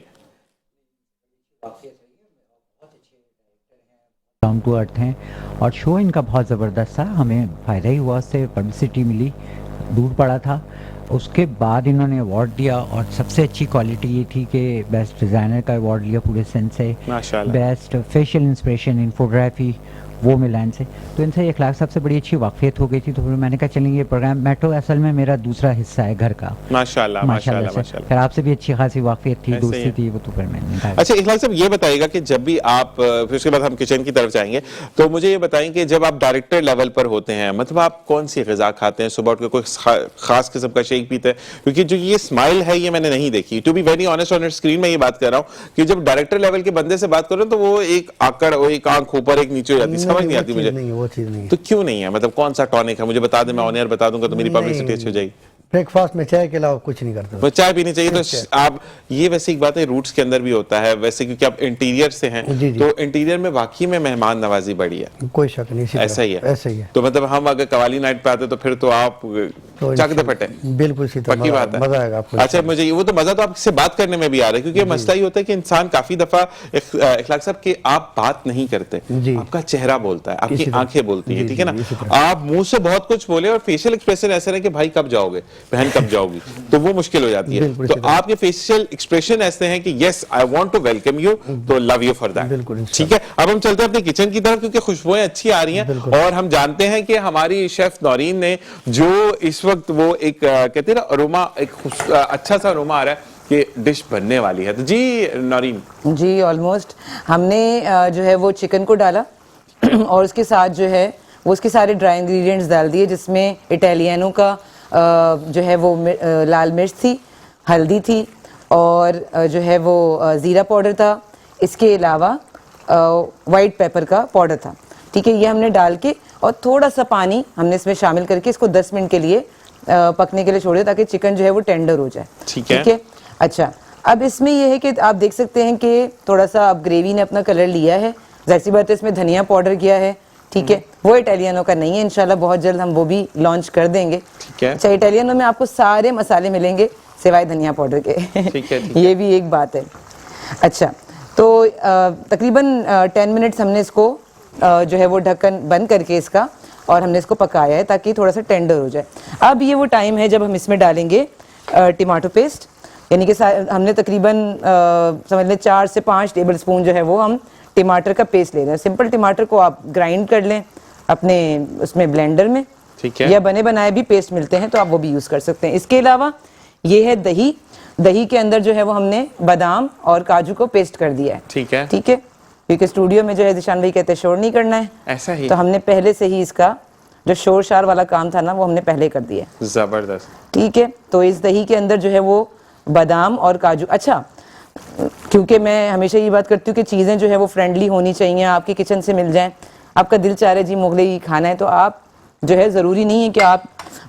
डाउन टू अर्थ हैं और शो इनका बहुत ज़बरदस्त था। हमें फ़ायदा ही हुआ, उससे पब्लिसिटी मिली, दूर पड़ा था। उसके बाद इन्होंने अवार्ड दिया और सबसे अच्छी क्वालिटी ये थी कि बेस्ट डिज़ाइनर का अवार्ड लिया पूरे सन से, best facial inspiration in photography वो मिलान से। तो इनसे इखलाक साहब से बड़ी अच्छी वाकफियत हो गई थी। तो फिर मैंने कहा चलेंगे ये प्रोग्राम, मेट्रो असल में मेरा दूसरा हिस्सा है घर का। माशाल्लाह माशाल्लाह माशाल्लाह। फिर आपसे भी अच्छी खासी वाकफियत थी, दोस्ती थी, वो तो फिर मैंने कहा। अच्छा इखलाक साहब, ये बताइएगा कि जब भी आप, फिर उसके बाद हम किचन की तरफ जाएंगे, तो मुझे ये बताएं कि जब आप डायरेक्टर लेवल पर होते हैं, मतलब आप कौन सी ग़िज़ा खाते हैं? सुबह उठ के कोई खास किस्म का शेक पीते हैं? क्योंकि जो ये स्माइल है ये मैंने नहीं देखी, to be very honest on screen में ये बात कर रहा हूँ कि जब डायरेक्टर लेवल के बंदे से बात कर रहे हो तो वो एक आकड़, वो एक आंख ऊपर एक नीचे हो जाती, समझ नहीं आती मुझे। वो चीज नहीं है। तो क्यों नहीं है? मतलब कौन सा टॉनिक है? मुझे बता दें, मैं ऑन एयर बता दूंगा तो मेरी पब्लिसिटी अच्छी हो जाएगी। ब्रेकफास्ट में चाय के अलावा कुछ नहीं करते। वो चाय पीनी चाहिए। तो आप, ये वैसे एक बात है, रूट्स के अंदर भी होता है वैसे, क्योंकि आप इंटीरियर से हैं, तो इंटीरियर में वाकई में मेहमान नवाजी बड़ी है, कोई शक नहीं, ऐसा ही है। ऐसा ही है। तो मतलब हम अगर कवाली नाइट पे आते तो फिर तो आप चक दे फटे, बिल्कुल इसी तरह, पक्की बात है, मजा आएगा आपको। अच्छा, मुझे वो तो मजा तो आपसे बात करने में भी आ रहा है, क्योंकि मसला ये होता है कि इंसान काफी दफा, इखलाक साहब, कि आप बात नहीं करते, आपका चेहरा बोलता है, आपकी आंखें बोलती है, ठीक है ना? आप मुंह से बहुत कुछ बोले और फेशियल एक्सप्रेशन ऐसे रहे कि भाई कब जाओगे, बहन कब जाओगी, तो वो मुश्किल हो जाती है। तो आपके फेशियल एक्सप्रेशन ऐसे हैं कि yes I want to welcome you, तो लव यू फॉर दैट। ठीक है, अब हम चलते हैं अपनी किचन की तरफ, क्योंकि खुशबुएं अच्छी आ रही हैं और हम जानते हैं कि हमारी शेफ नौरीन ने जो इस वक्त वो एक कहते हैं ना अरोमा, एक अच्छा सा अरोमा आ रहा है कि डिश बनने वाली है। तो जी नौरीन जी, ऑलमोस्ट हमने जो है वो चिकन को डाला और उसके साथ जो है वो उसके सारे ड्राई इंग्रेडिएंट्स डाल दिए, जिसमें इटालियनो का जो है वो लाल मिर्च थी, हल्दी थी और जो है वो ज़ीरा पाउडर था। इसके अलावा वाइट पेपर का पाउडर था। ठीक है, ये हमने डाल के और थोड़ा सा पानी हमने इसमें शामिल करके इसको 10 मिनट के लिए पकने के लिए छोड़ दिया, ताकि चिकन जो है वो टेंडर हो जाए। ठीक है। अच्छा, अब इसमें यह है कि आप देख सकते हैं कि थोड़ा सा अब ग्रेवी ने अपना कलर लिया है। जाहिर सी बात है इसमें धनिया पाउडर किया है। ठीक है, वो इटालियनो का नहीं है, इंशाल्लाह बहुत जल्द हम वो भी लॉन्च कर देंगे। ठीक है। अच्छा, इटालियनो में आपको सारे मसाले मिलेंगे सिवाय धनिया पाउडर के। ठीक है, ये भी एक बात है। अच्छा, तो तकरीबन 10 मिनट्स हमने इसको जो है वो ढक्कन बंद करके इसका, और हमने इसको पकाया है ताकि थोड़ा सा टेंडर हो जाए। अब ये वो टाइम है जब हम इसमें डालेंगे टमाटो पेस्ट, यानी कि हमने तकरीबन समझ लें 4 से 5 टेबल स्पून जो है वो हम टमाटर का पेस्ट ले रहे हैं। सिंपल टमाटर को आप ग्राइंड कर लें अपने उसमें ब्लेंडर में, ठीक है, या बने बनाए भी पेस्ट मिलते हैं तो आप वो भी यूज़ कर सकते हैं। इसके अलावा ये है दही। दही के अंदर जो है वो हमने बादाम और काजू को पेस्ट कर दिया है। ठीक है, ठीक है, क्योंकि स्टूडियो में जो है जिशान भाई कहते हैं शोर नहीं करना है, ऐसा ही, तो हमने पहले से ही इसका जो शोर शार वाला काम था ना वो हमने पहले कर दिया। जबरदस्त। ठीक है, तो इस दही के अंदर जो है वो बादाम और काजू, अच्छा क्योंकि मैं हमेशा ये बात करती हूँ कि चीज़ें जो है वो फ्रेंडली होनी चाहिए, आपकी किचन से मिल जाएं। आपका दिल चाह रहा है जी मुगलई खाना है, तो आप जो है ज़रूरी नहीं है कि आप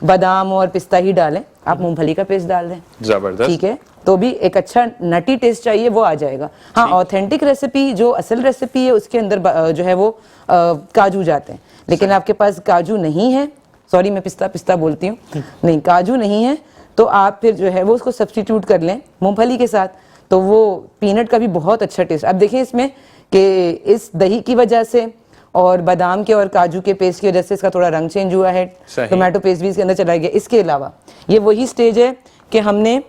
बादाम और पिस्ता ही डालें, आप मूंगफली का पेस्ट डाल दें। जबरदस्त। ठीक है, तो भी एक अच्छा नटी टेस्ट चाहिए, वो आ जाएगा। हाँ, ऑथेंटिक रेसिपी जो असल रेसिपी है उसके अंदर जो है वो काजू जाते हैं, लेकिन आपके पास काजू नहीं है, सॉरी मैं पिस्ता बोलती हूँ, नहीं काजू नहीं है, तो आप फिर जो है वो उसको सब्स्टिट्यूट कर लें मूंगफली के साथ, तो वो पीनट का भी बहुत अच्छा टेस्ट। अब देखिए इसमें कि इस दही की वजह से और बादाम के और काजू के पेस्ट की वजह से इसका थोड़ा रंग चेंज हुआ है, टोमेटो पेस्ट भी इसके अंदर चला गया। इसके अलावा ये वही स्टेज है कि हमने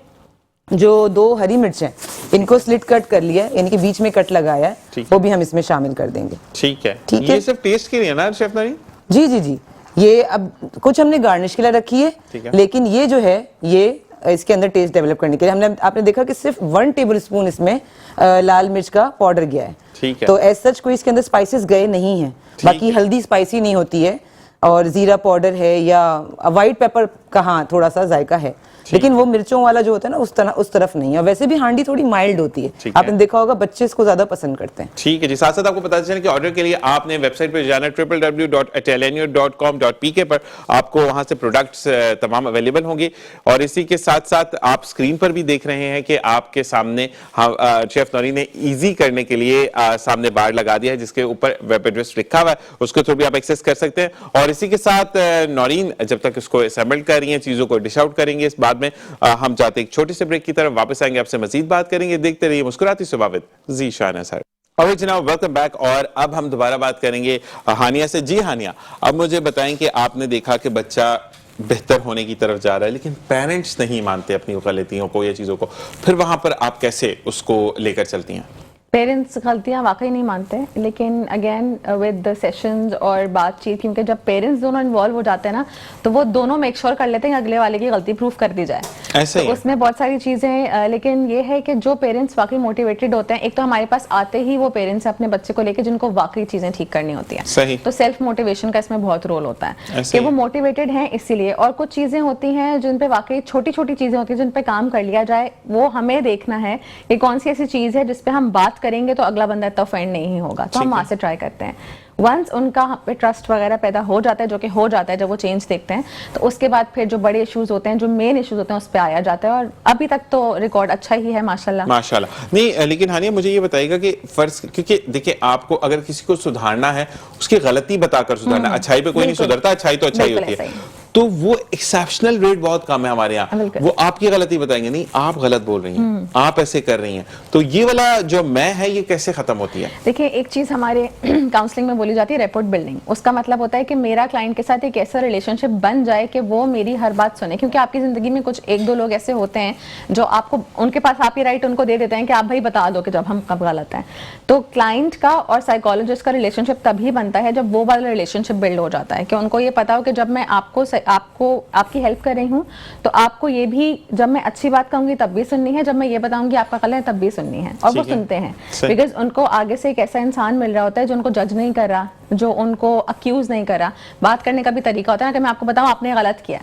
जो 2 हरी मिर्च हैं इनको स्लिट कट कर लिया है, यानी कि बीच में कट लगाया है, ठीक। वो भी हम इसमें शामिल कर देंगे। ठीक है, ठीक ये है। सिर्फ टेस्ट के लिए ना शेफ नरीन? जी जी जी, ये अब कुछ हमने गार्निश के लिए रखी ठीक है, है। लेकिन ये जो है ये इसके अंदर टेस्ट डेवलप करने के लिए हमने आपने देखा कि सिर्फ 1 टेबल स्पून इसमें लाल मिर्च का पाउडर गया है। ठीक है। तो एज सच कोई इसके अंदर स्पाइसेस गए नहीं हैं, बाकी हल्दी स्पाइसी नहीं होती है और जीरा पाउडर है या व्हाइट पेपर का हाँ थोड़ा सा जायका है, लेकिन वो मिर्चों वाला जो होता है ना उस तरफ नहीं है। वैसे भी हांडी थोड़ी माइल्ड होती है, ठीक है। आपने देखा होगा बच्चे इसको ज्यादा पसंद करते हैं। ठीक है जी। साथ साथ आपको पता चले कि ऑर्डर के लिए आपने वेबसाइट पे जाना www.italiano.com.pk पर, आपको वहां से प्रोडक्ट्स तमाम अवेलेबल होंगे। और इसी के साथ साथ आप स्क्रीन पर भी देख रहे हैं कि आपके सामने शेफ नौरीन ने इजी करने के लिए सामने बार लगा दिया है जिसके ऊपर वेब एड्रेस लिखा हुआ है, उसके थ्रू भी आप एक्सेस कर सकते हैं। और इसी के साथ नौरीन जब तक इसको असेंबल कर रही हैं, चीजों को डिश आउट करेंगे, इस बाद में हम जाते एक छोटे से ब्रेक की तरफ, वापस आएंगे, आपसे मजीद बात करेंगे। देखते रहिए मुस्कुराती सुबह विद ज़ीशान सर। और जनाब वेलकम बैक। और अब हम दोबारा बात करेंगे हानिया से। जी हानिया, अब मुझे बताएं कि आपने देखा कि बच्चा बेहतर होने की तरफ जा रहा है, लेकिन पेरेंट्स नहीं मानते अपनी गलतियों को या चीजों को, फिर वहां पर आप कैसे उसको लेकर चलती हैं? पेरेंट्स गलतियां वाकई नहीं मानते, लेकिन अगेन विद द सेशंस और बातचीत, क्योंकि जब पेरेंट्स दोनों इन्वॉल्व हो जाते हैं ना तो वो दोनों मेक श्योर कर लेते हैं कि अगले वाले की गलती प्रूफ कर दी जाए। ऐसे तो उसमें बहुत सारी चीजें, लेकिन ये है कि जो पेरेंट्स वाकई मोटिवेटेड होते हैं, एक तो हमारे पास आते ही वो पेरेंट्स अपने बच्चे को लेकर जिनको वाकई चीजें ठीक करनी होती हैं, सही। तो सेल्फ मोटिवेशन का इसमें बहुत रोल होता है कि वो मोटिवेटेड हैं इसीलिए। और कुछ चीजें होती हैं जिन पे वाकई छोटी छोटी चीजें होती हैं जिन पे काम कर लिया जाए, वो हमें देखना है कि कौन सी ऐसी चीज है जिसपे हम बात करेंगे तो अगला बंदा इतना ऑफेंड नहीं होगा, तो हम वहां से ट्राई करते हैं। वंस उनका हम पे ट्रस्ट वगैरह पैदा हो जाता है, जो कि हो जाता है जब वो चेंज देखते हैं, तो उसके बाद फिर जो बड़े इश्यूज होते हैं, जो मेन इश्यूज होते हैं, उस पर आया जाता है। और अभी तक तो रिकॉर्ड अच्छा ही है माशाल्लाह। माशाल्लाह। नहीं, लेकिन हानिया मुझे ये बताइएगा कि फर्ज, क्योंकि देखिए आपको अगर किसी को सुधारना है, उसकी गलती बताकर सुधारना, अच्छाई पे कोई नहीं सुधरता, अच्छाई तो अच्छाई होती है, तो वो एक्सेप्शनल रेट बहुत कम है हमारे यहाँ। वो आपकी गलती बताएंगे, नहीं आप गलत बोल रही हैं, आप ऐसे कर रही हैं, तो ये वाला जो मैं है ये कैसे खत्म होती है? देखिए, एक चीज हमारे काउंसलिंग में बोली जाती है रेपोर्ट बिल्डिंग। उसका मतलब होता है कि मेरा क्लाइंट के साथ एक ऐसा रिलेशनशिप बन जाए कि वो मेरी हर बात सुने, क्योंकि आपकी जिंदगी में कुछ 1-2 लोग ऐसे होते हैं जो आपको, उनके पास आप ये राइट उनको दे देते हैं कि आप भाई बता दो कि जब हम कब गलत हैं। तो क्लाइंट का और साइकोलॉजिस्ट का रिलेशनशिप तभी बनता है जब वो वाला रिलेशनशिप बिल्ड हो जाता है कि उनको ये पता हो कि जब मैं आपको आपकी हेल्प कर रही हूँ तो आपको ये भी, जब मैं अच्छी बात कहूंगी तब भी सुननी है, जब मैं ये बताऊंगी आपका गलत है तब भी सुननी है। और वो सुनते हैं बिकॉज उनको आगे से एक ऐसा इंसान मिल रहा होता है जो उनको जज नहीं कर रहा, जो उनको अक्यूज नहीं कर रहा। बात करने का भी तरीका होता है ना कि मैं आपको बताऊं आपने गलत किया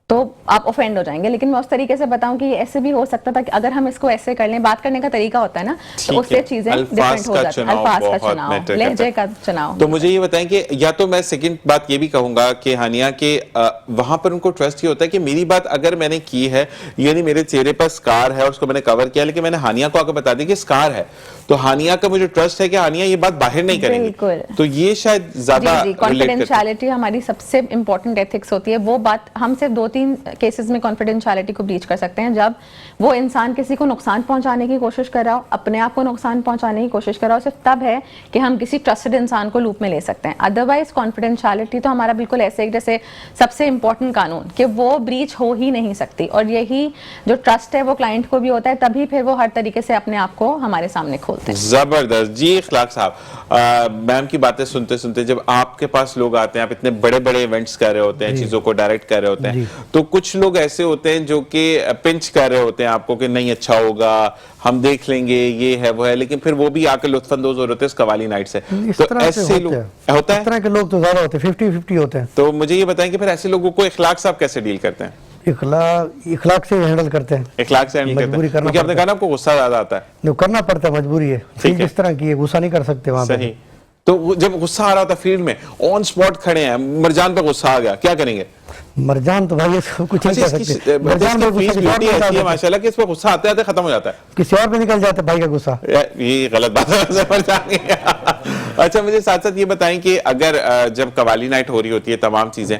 तो आप ऑफेंड हो जाएंगे, लेकिन मैं उस तरीके से बताऊं कि ये ऐसे भी हो सकता था कि अगर हम इसको ऐसे कर लें, बात करने का तरीका होता है ना, तो उससे चीजें डिफरेंट हो जाती हैं। अल्फाज का चुनाव, लहजे का चुनाव। तो मुझे ये बताएं कि या तो मैं सेकंड बात ये भी कहूंगा कि हानिया के वहां पर उनको ट्रस्ट ये होता है कि मेरी बात अगर मैंने की है, यानी मेरे चेहरे पर स्कार है और उसको मैंने कवर किया, लेकिन मैंने हानिया को आकर बता दी कि स्कार है, तो हानिया का मुझे ट्रस्ट है कि हानिया ये बात बाहर नहीं करेंगी, तो ये शायद ज्यादा कॉन्फिडेंशियलिटी हमारी सबसे इंपॉर्टेंट एथिक्स होती है। वो बात हम सिर्फ 2-3 केसेस में कॉन्फिडेंशियलिटी को ब्रीच कर सकते हैं, जब वो इंसान किसी को नुकसान पहुंचाने की कोशिश कर रहा हो, अपने आप को नुकसान पहुंचाने की कोशिश कर रहा हो, सिर्फ तब है कि हम किसी ट्रस्टेड इंसान को लूप में ले सकते हैं। अदरवाइज कॉन्फिडेंशियलिटी तो हमारा बिल्कुल ऐसे एक जैसे सबसे इंपॉर्टेंट कानून कि वो ब्रीच हो ही नहीं सकती, और यही जो ट्रस्ट है वो क्लाइंट को भी होता है, तभी फिर वो हर तरीके से अपने आप को हमारे सामने खोलते हैं। जबरदस्त जी। इखलाक साहब, मैम की बातें सुनते सुनते जब आपके पास लोग आते हैं, आप इतने बड़े बड़े इवेंट्स कर रहे होते हैं, चीजों को डायरेक्ट कर रहे होते हैं, तो कुछ लोग ऐसे होते हैं जो कि पिंच कर रहे होते हैं आपको कि नहीं अच्छा होगा, हम देख लेंगे, ये है वो है, लेकिन फिर वो भी आकर लुत्फानंदोज हो रहे होते हैं कवाली नाइट से। तो ऐसे लोग होता है, इस तरह के लोग तो ज्यादा होते हैं, 50-50 होते हैं। तो मुझे ये बताएं कि फिर ऐसे लोगों को इखलाक साहब कैसे डील करते हैं? इखलाक से हैंडल करते हैं, इखलाक से हैंडल करते हैं, क्योंकि आपने कहा ना आपको गुस्सा ज्यादा आता है, करना पड़ता है, मजबूरी है, जिस तरह की है, गुस्सा नहीं कर सकते वहां पे। तो जब गुस्सा आ रहा था फील्ड में, ऑन स्पॉट खड़े हैं, मरजान पे गुस्सा आ गया, क्या करेंगे? मरजान तो भाई कुछ नहीं कर सकते, मरजान पे गुस्सा माशाल्लाह कि इस पे गुस्सा आते आते खत्म हो जाता है, किसी और पे निकल जाता है भाई का गुस्सा। ये गलत बात है। अच्छा, मुझे साथ साथ ये बताएं कि अगर जब कवाली नाइट हो रही होती है तमाम चीजें,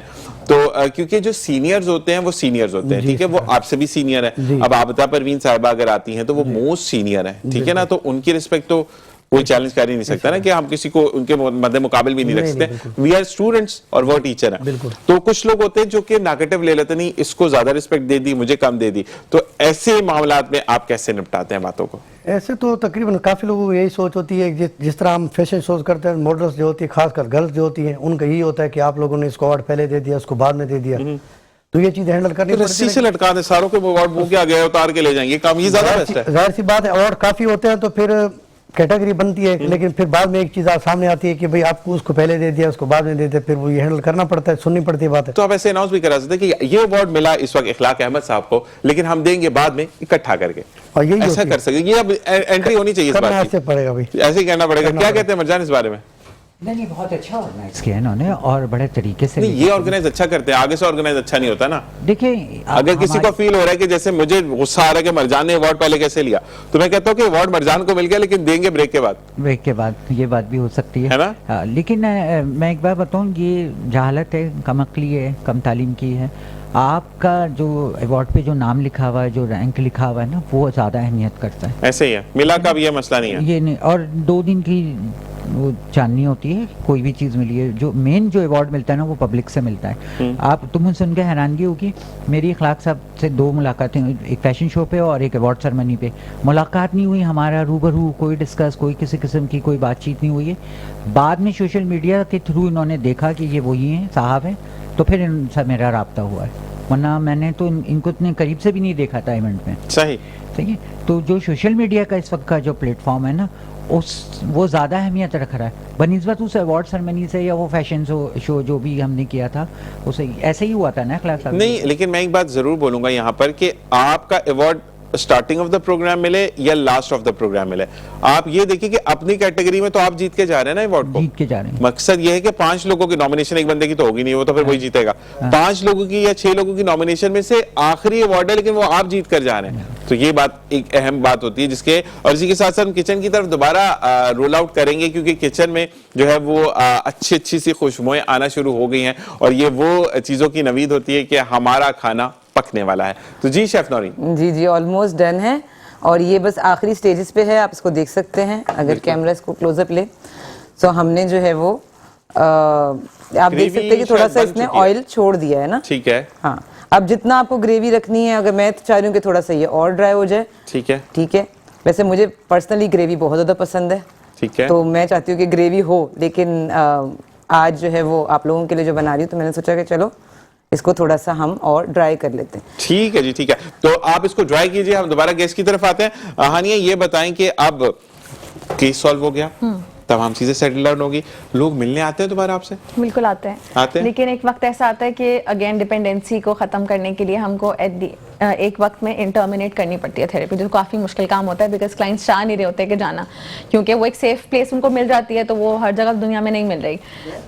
तो क्योंकि जो सीनियर्स होते हैं वो सीनियर्स होते हैं, ठीक है, वो आपसे भी सीनियर है। अब आबता परवीन साहिबा अगर आती हैं तो वो मोस्ट सीनियर है, ठीक है ना, तो उनकी रिस्पेक्ट तो कोई चैलेंज कर ही नहीं सकता ना कि हम किसी को उनके मध्य मुकाबले भी नहीं रख सकते। वी आर स्टूडेंट्स और वो टीचर है। तो कुछ लोग होते हैं जो कि नेगेटिव ले लेते, नहीं इसको ज्यादा रिस्पेक्ट दे दी, मुझे कम दे दी। तो ऐसे मामलात में आप कैसे निपटाते हैं बातों को? ऐसे तो तकरीबन काफ़ी लोगों को यही सोच होती है जिस तरह हम फैशन शोज करते हैं, मॉडल्स जो होती है खासकर गर्ल्स जो होती हैं, उनका यही होता है कि आप लोगों ने इसको अवार्ड पहले दे दिया, उसको बाद में दे दिया। तो ये चीज़ हैंडल करनी तो रस्सी से लटका दें सारों के अवार्ड, मुंह के आगे उतार के ले जाएंगे, काम ये ज्यादा बेस्ट है। जाहिर सी बात है, अवार्ड काफ़ी होते हैं तो फिर कैटेगरी बनती है, लेकिन फिर बाद में एक चीज़ सामने आती है कि भाई आपको उसको पहले दे दिया, उसको बाद में दे दिया, फिर वो ये हैंडल करना पड़ता है, सुननी पड़ती है बात है। तो आप ऐसे अनाउंस भी करा सकते हैं कि ये अवार्ड मिला इस वक्त इखलाक अहमद साहब को, लेकिन हम देंगे बाद में इकट्ठा करके, और यही ऐसा कर सकते। ये अब एंट्री होनी चाहिए इस बात की। ऐसे पड़ेगा भाई, ऐसे ही कहना पड़ेगा। क्या कहते हैं मरजान इस बारे में? नहीं, बहुत अच्छा ऑर्गेनाइज किया इन्होंने और बड़े तरीके से। नहीं, ये ऑर्गेनाइज अच्छा करते हैं, आगे से ऑर्गेनाइज अच्छा नहीं होता ना। देखिए, अगर किसी को फील हो रहा है कि जैसे मुझे गुस्सा आ रहा है कि मरजान ने अवार्ड पहले कैसे लिया, तो मैं कहता हूँ कि अवार्ड मरजान को मिल गया, लेकिन देंगे ब्रेक के बाद। ब्रेक के बाद ये बात भी हो सकती है ना? लेकिन मैं एक बार बताऊँ, ये जहालत है, कम अक्ली है, कम तालीम की है। आपका जो अवार्ड पे जो नाम लिखा हुआ है, जो रैंक लिखा हुआ है ना, वो ज़्यादा अहमियत करता है। ऐसे ही है, मिला का भी ये मसला नहीं है ये नहीं। और 2 दिन की वो जाननी होती है, कोई भी चीज़ मिली है। जो मेन जो अवार्ड मिलता है ना, वो पब्लिक से मिलता है। आप तुम्हें सुन के हैरानगी होगी, मेरी इखलाक साहब से 2 मुलाकातें, एक फैशन शो पे और एक अवार्ड सेरेमनी पे। मुलाकात नहीं हुई हमारा, रूबरू कोई डिस्कस, कोई किसी किस्म की कोई बातचीत नहीं हुई है। बाद में सोशल मीडिया के थ्रू इन्होंने देखा कि ये वही हैं, साहब हैं, तो फिर इनसे मेरा रब्ता हुआ है, वरना मैंने तो इनको इतने करीब से भी नहीं देखा था इवेंट में। सही ठीक है। तो जो सोशल मीडिया का इस वक्त का जो प्लेटफॉर्म है ना, वो ज़्यादा अहमियत रख रहा है बनिस्बत उस अवार्ड सेरेमनी से या वो फैशन शो जो भी हमने किया था, उसे ऐसे ही हुआ था ना इखलाक साहब? नहीं, लेकिन मैं एक बात जरूर बोलूंगा यहाँ पर कि आपका award starting of the programme मिले या लास्ट ऑफ द प्रोग्राम मिले, आप ये देखिए कि अपनी कैटेगरी में तो आप जीत के जा रहे हैं ना अवार्ड को। जीत के जा रहे हैं। मकसद ये है कि 5 लोगों की नॉमिनेशन, एक बंदे की तो होगी नहीं, वो तो फिर वही जीतेगा। 5 लोगों की या 6 लोगों की नॉमिनेशन में से आखिरी अवार्ड है, लेकिन वो आप जीत कर जा रहे हैं। तो ये बात एक अहम बात होती है जिसके, और इसी के साथ साथ हम किचन की तरफ दोबारा रोल आउट करेंगे, क्योंकि किचन में जो है वो अच्छी सी खुशबुएं आना शुरू हो गई हैं, और ये वो चीजों की नवीद होती है कि हमारा खाना पकने वाला है। तो जी शेफ नौरीन। जी ऑलमोस्ट डन है, और ये बस आखिरी स्टेजेस पे है, आप इसको देख सकते हैं अगर कैमरा इसको क्लोजअप ले। सो हमने जो है वो आप देख सकते हैं कि थोड़ा सा इसने ऑयल छोड़ दिया है ना। ठीक है। हाँ, अब जितना आपको ग्रेवी रखनी है, अगर मैं तो चाह रही हूँ कि थोड़ा सा ये और ड्राई हो जाए। ठीक है। ठीक है। वैसे मुझे पर्सनली ग्रेवी बहुत ज़्यादा पसंद है। ठीक है। तो मैं चाहती हूँ कि ग्रेवी हो, लेकिन आज जो है वो आप लोगों के लिए जो बना रही हूँ, तो मैंने सोचा कि चलो इसको थोड़ा सा हम और ड्राई कर लेते हैं। ठीक है जी, ठीक है। तो आप इसको ड्राई कीजिए, हम दोबारा गैस की तरफ आते हैं। हानिया, ये बताएं कि अब केस सॉल्व हो गया, तमाम चीजें सेटल डाउन होगी, लोग मिलने आते हैं दोबारा आपसे? बिल्कुल आते हैं। लेकिन एक वक्त ऐसा आता है कि अगेन डिपेंडेंसी को खत्म करने के लिए हमको एक वक्त में टर्मिनेट करनी पड़ती है थेरेपी, जो काफ़ी मुश्किल काम होता है, बिकॉज क्लाइंट्स चाह नहीं रहे होते कि जाना, क्योंकि वो एक सेफ प्लेस उनको मिल जाती है, तो वो हर जगह दुनिया में नहीं मिल रही,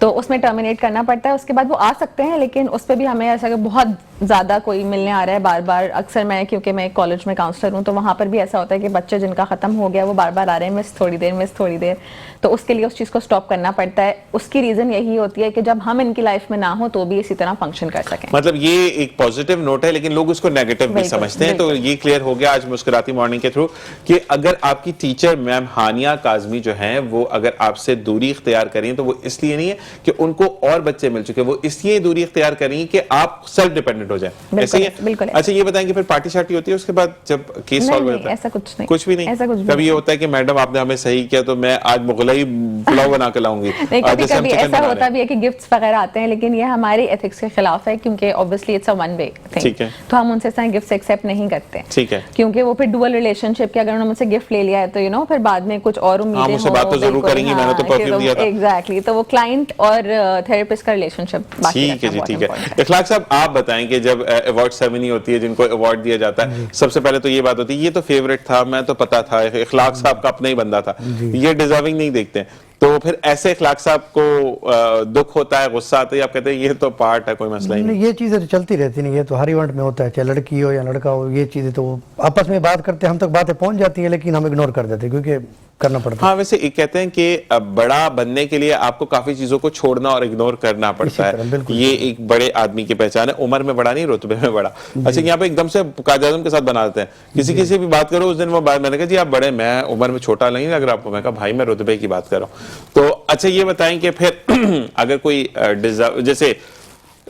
तो उसमें टर्मिनेट करना पड़ता है। उसके बाद वो आ सकते हैं, लेकिन उस पर भी हमें ऐसा कि बहुत ज़्यादा कोई मिलने आ रहा है बार बार। अक्सर मैं, क्योंकि मैं कॉलेज में काउंसलर हूँ, तो वहाँ पर भी ऐसा होता है कि बच्चे जिनका ख़त्म हो गया वो बार बार आ रहे हैं, मिस थोड़ी देर, तो उसके लिए उस चीज़ को स्टॉप करना पड़ता है। उसकी रीज़न यही होती है कि जब हम इनकी लाइफ में ना हो तो भी इसी तरह फंक्शन कर सकें। मतलब ये एक पॉजिटिव नोट है, लेकिन लोग उसको नेगेटिव भी समझते हैं। तो ये क्लियर हो गया आज मुस्कुराती मॉर्निंग के थ्रू कि अगर आपकी टीचर मैम हानिया काज़मी जो हैं वो अगर आपसे दूरी इख्तियार करें, तो वो इसलिए नहीं है कि उनको और बच्चे मिल चुके, वो इसलिए दूरी इख्तियार करें कि आप सेल्फ डिपेंडेंट हो जाए। ऐसे ही है? अच्छा, ये बताएं कि फिर पार्टी शार्टी होती है उसके बाद जब केस सॉल्व होता है? ऐसा कुछ नहीं, कुछ भी नहीं। कभी ये होता है कि मैडम आपने हमें सही किया, तो मैं आज मुगलई पुलाव बना के लाऊंगी। कभी कभी ऐसा होता भी है कि गिफ्ट्स वगैरह आते हैं, लेकिन ये हमारी एथिक्स के खिलाफ है, क्योंकि obviously it's a one way thing, तो हम उनसे सारे गिफ्ट्स एक्सेप्ट नहीं करते। ठीक है। क्योंकि वो फिर डुअल फिर अगर उन्होंने मुझसे गिफ्ट ले लिया है, तो यू नो फिर बाद में कुछ और उम्मीदें हो, बात तो जरूर करेंगी, मैंने तो परफ्यूम दिया था। एग्जैक्टली, तो वो क्लाइंट और थेरेपिस्ट का रिलेशनशिप। ठीक है जी, ठीक है। इखलाक साहब, आप बताएं कि जब अवार्ड सेरेमनी होती है, जिनको अवार्ड दिया जाता है, सबसे पहले तो ये बात होती है ये तो फेवरेट था, मैं तो पता था, इखलाक साहब का अपना ही बंदा था, ये डिजर्विंग नहीं देखते, तो फिर ऐसे इखलाक साहब को दुख होता है, गुस्सा आता है, आप कहते हैं ये तो पार्ट है, कोई मसला ही नहीं? ये चीज़ें तो चलती रहती नहीं, ये तो हर इवेंट में होता है, चाहे लड़की हो या लड़का हो, ये चीज़ें तो आपस में बात करते हम तक बातें पहुंच जाती हैं, लेकिन हम इग्नोर कर देते हैं, क्योंकि करना पड़ता है। हाँ, वैसे एक कहते हैं कि बड़ा बनने के लिए आपको काफी चीजों को छोड़ना और इग्नोर करना पड़ता है। ये एक बड़े आदमी की पहचान है, उम्र में बड़ा नहीं, रुतबे में बड़ा। अच्छा, यहाँ पे एकदम से कायद-ए-आज़म के साथ बना देते हैं, किसी से भी बात करो। उस दिन वो मैंने कहा जी आप बड़े, मैं उम्र में छोटा नहीं लग रहा आपको? मैं कहा भाई मैं रुतबे की बात कर रहा हूँ। तो अच्छा ये बताएं कि फिर अगर कोई जैसे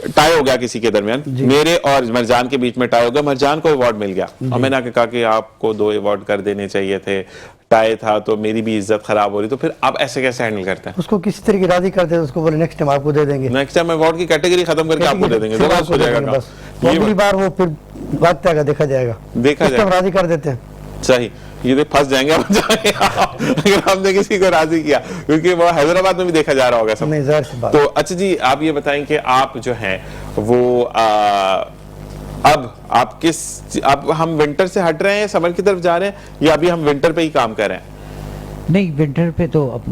टाई हो गया किसी के दरमियान, मेरे और मरजान के बीच में टाई हो गया, मरजान को अवार्ड मिल गया और मैंने आके कहा कि आपको 2 अवार्ड कर देने चाहिए थे, टाई था तो मेरी भी इज्जत खराब हो रही, तो फिर आप ऐसे कैसे हैंडल करते हैं? उसको किसी तरीके राजी करते हैं, उसको बोले नेक्स्ट टाइम आपको दे देंगे, नेक्स्ट टाइम अवार्ड की कैटेगरी खत्म करके आपको दे देंगे, बस हो जाएगा काम। बस अगली बार वो फिर बात क्या देखा जाएगा, राजी कर देते हैं। सही, ये तो फंस जाएंगे अगर हमने किसी को राजी किया, क्योंकि वो हैदराबाद में भी देखा जा रहा होगा सब। नहीं, ज़ाहिर सी बात। तो अच्छा जी, आप ये बताएं कि आप जो हैं वो अब आप हम विंटर से हट रहे हैं, समर की तरफ जा रहे हैं, या अभी हम विंटर पे ही काम कर रहे हैं? नहीं, विंटर पे तो अब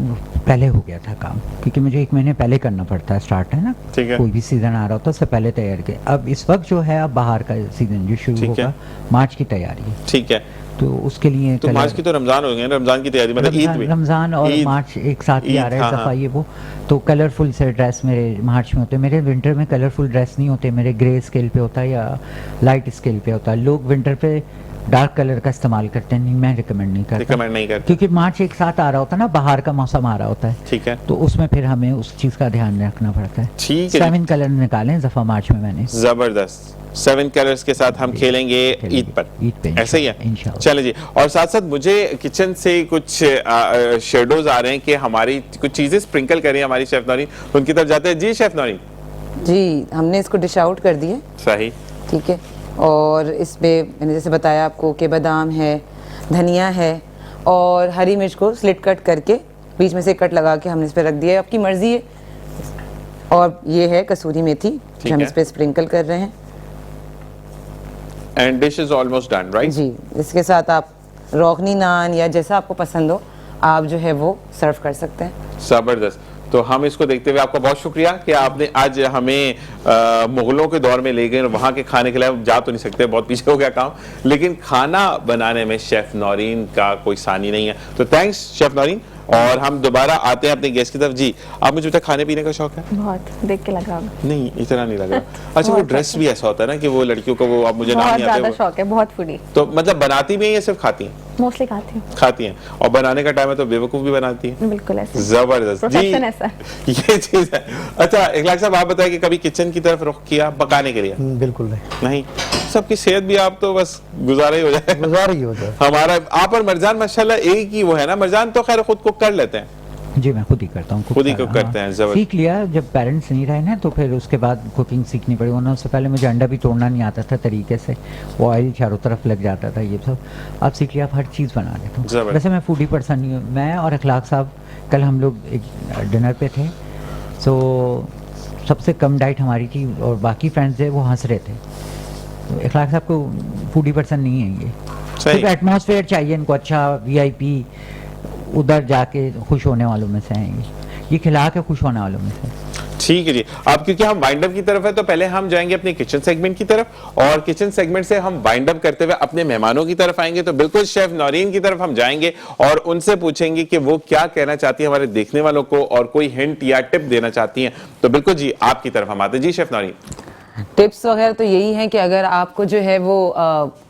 पहले हो गया था काम, क्योंकि मुझे 1 महीने पहले करना पड़ता है स्टार्ट, है ना। ठीक है। कोई भी सीजन आ रहा होता है उससे पहले तैयार के। अब इस वक्त जो है अब बाहर का सीजन जो शुरू होगा, मार्च की तैयारी है। ठीक है, तो उसके लिए तो मार्च की तो रमजान हो गए, रमजान की तैयारी मतलब ईद भी, रमजान और मार्च एक साथ ही आ रहा है दफा ये वो। तो कलरफुल से ड्रेस मेरे मार्च में होते हैं। मेरे विंटर में कलरफुल ड्रेस नहीं होते, मेरे ग्रे स्केल पे होता है या लाइट स्केल पे होता है। लोग विंटर पे डार्क कलर का इस्तेमाल करते हैं, नहीं, मैं रिकमेंड नहीं करता, क्योंकि मार्च एक साथ आ रहा होता है ना, बाहर का मौसम आ रहा होता है। ठीक है, तो उसमें फिर हमें उस चीज का ध्यान रखना पड़ता है। ठीक है, 7 कलर निकाले दफा मार्च में मैंने। जबरदस्त, 7 कलर्स के साथ हम खेलेंगे ईद पे, ऐसे ही है इंशाल्लाह। चले जी, और साथ साथ मुझे किचन से कुछ शेडोज आ रहे हैं कि हमारी कुछ चीजें स्प्रिंकल करें हमारी शेफ नौरीन, उनकी तरफ जाते हैं। जी शेफ नौरीन जी, हमने इसको डिश आउट कर दिए। सही, ठीक है, और इसमें मैंने जैसे बताया आपको कि बादाम है, धनिया है और हरी मिर्च को स्लिट कट करके बीच में से कट लगा के हमने इस पे रख दिया है, आपकी मर्जी है। और ये है कसूरी मेथी जो हम इस पे स्प्रिंकल कर रहे हैं। And dish is almost done, right? जी, इसके साथ आप रोगनी नान या जैसा आपको पसंद हो आप जो है वो सर्व कर सकते हैं। जबरदस्त। तो हम इसको देखते हुए आपका बहुत शुक्रिया कि आपने आज हमें मुगलों के दौर में ले गए। वहाँ के खाने के लिए जा तो नहीं सकते, बहुत पीछे हो गया काम, लेकिन खाना बनाने में शेफ नौरीन का कोई सानी नहीं है। तो थैंक्स शेफ नौरीन, और हम दोबारा आते हैं अपने गेस्ट की तरफ। जी, आप मुझे बता, खाने पीने का शौक है? बहुत, देख के लगा नहीं, इतना नहीं लग रहा। अच्छा, वो ड्रेस भी ऐसा होता है ना कि वो लड़कियों को वो, अब मुझे नाम नहीं आता, बहुत ज्यादा शौक है, बहुत फूडी। तो मतलब बनाती भी है या सिर्फ खाती हैं? मोस्टली खाती हैं। और बनाने का टाइम है तो बेवकूफ भी बनाती हैं। बिल्कुल ऐसा, जबरदस्त जी, ऐसा ये चीज है। अच्छा, इखलाक साहब आप बताएं कि कभी किचन की तरफ रुख किया पकाने के लिए? बिल्कुल नहीं। सबकी सेहत भी, आप तो बस गुजारा ही हो जाए। हमारा आप और मरजान माशाल्लाह एक ही वो है ना। मरजान तो खैर खुद कुक कर लेते हैं। जी, मैं खुद ही करता हूँ, खुद ही कुक करते हैं। जबरदस्त, सीख लिया जब पेरेंट्स नहीं रहे ना, तो फिर उसके बाद कुकिंग सीखनी पड़ी। वरना उससे पहले मुझे अंडा भी तोड़ना नहीं आता था तरीके से, वो ऑयल चारों तरफ लग जाता था, ये सब। अब सीख लिया, आप हर चीज़ बना लेता हूँ। वैसे मैं फूडी पर्सन नहीं हूँ। मैं और इखलाक साहब कल हम लोग एक डिनर पे थे, सो सबसे कम डाइट हमारी थी और बाकी फ्रेंड्स थे वो हंस रहे थे। तो इखलाक साहब को फूडी पर्सन नहीं है ये, सिर्फ एटमॉस्फेयर चाहिए इनको अच्छा, VIP उधर जाके खुश होने वालों में से हैं ये खिला के खुश होने वालों में से। ठीक है जी। अब क्योंकि हम वाइंड अप की तरफ है तो पहले हम जाएंगे अपने किचन सेगमेंट की तरफ, और किचन सेगमेंट से हम वाइंड अप करते हुए अपने मेहमानों की तरफ आएंगे। तो बिल्कुल शेफ नौरीन की तरफ हम जाएंगे और उनसे पूछेंगे कि वो क्या कहना चाहती है हमारे देखने वालों को, और कोई हिंट या टिप देना चाहती हैं। तो बिल्कुल जी, आपकी तरफ हम आते हैं। जी शेफ नौरीन। टिप्स वगैरह तो यही है कि अगर आपको जो है वो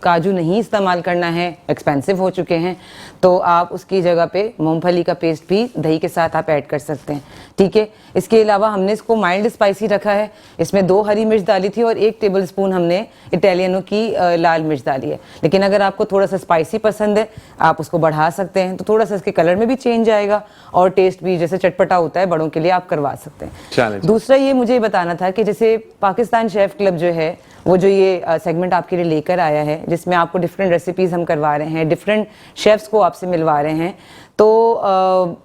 काजू नहीं इस्तेमाल करना है, एक्सपेंसिव हो चुके हैं, तो आप उसकी जगह पे मूंगफली का पेस्ट भी दही के साथ आप ऐड कर सकते हैं। ठीक है, इसके अलावा हमने इसको माइल्ड स्पाइसी रखा है। इसमें 2 हरी मिर्च डाली थी और 1 टेबलस्पून हमने इटालियनो की लाल मिर्च डाली है। लेकिन अगर आपको थोड़ा सा स्पाइसी पसंद है आप उसको बढ़ा सकते हैं, तो थोड़ा सा इसके कलर में भी चेंज आएगा और टेस्ट भी जैसे चटपटा होता है बड़ों के लिए आप करवा सकते हैं। दूसरा ये मुझे बताना था कि जैसे पाकिस्तान शेफ क्लब जो है वो जो ये सेगमेंट आपके लिए लेकर आया है, जिसमें आपको डिफरेंट रेसिपीज हम करवा रहे हैं, डिफरेंट शेफ्स को आपसे मिलवा रहे हैं। तो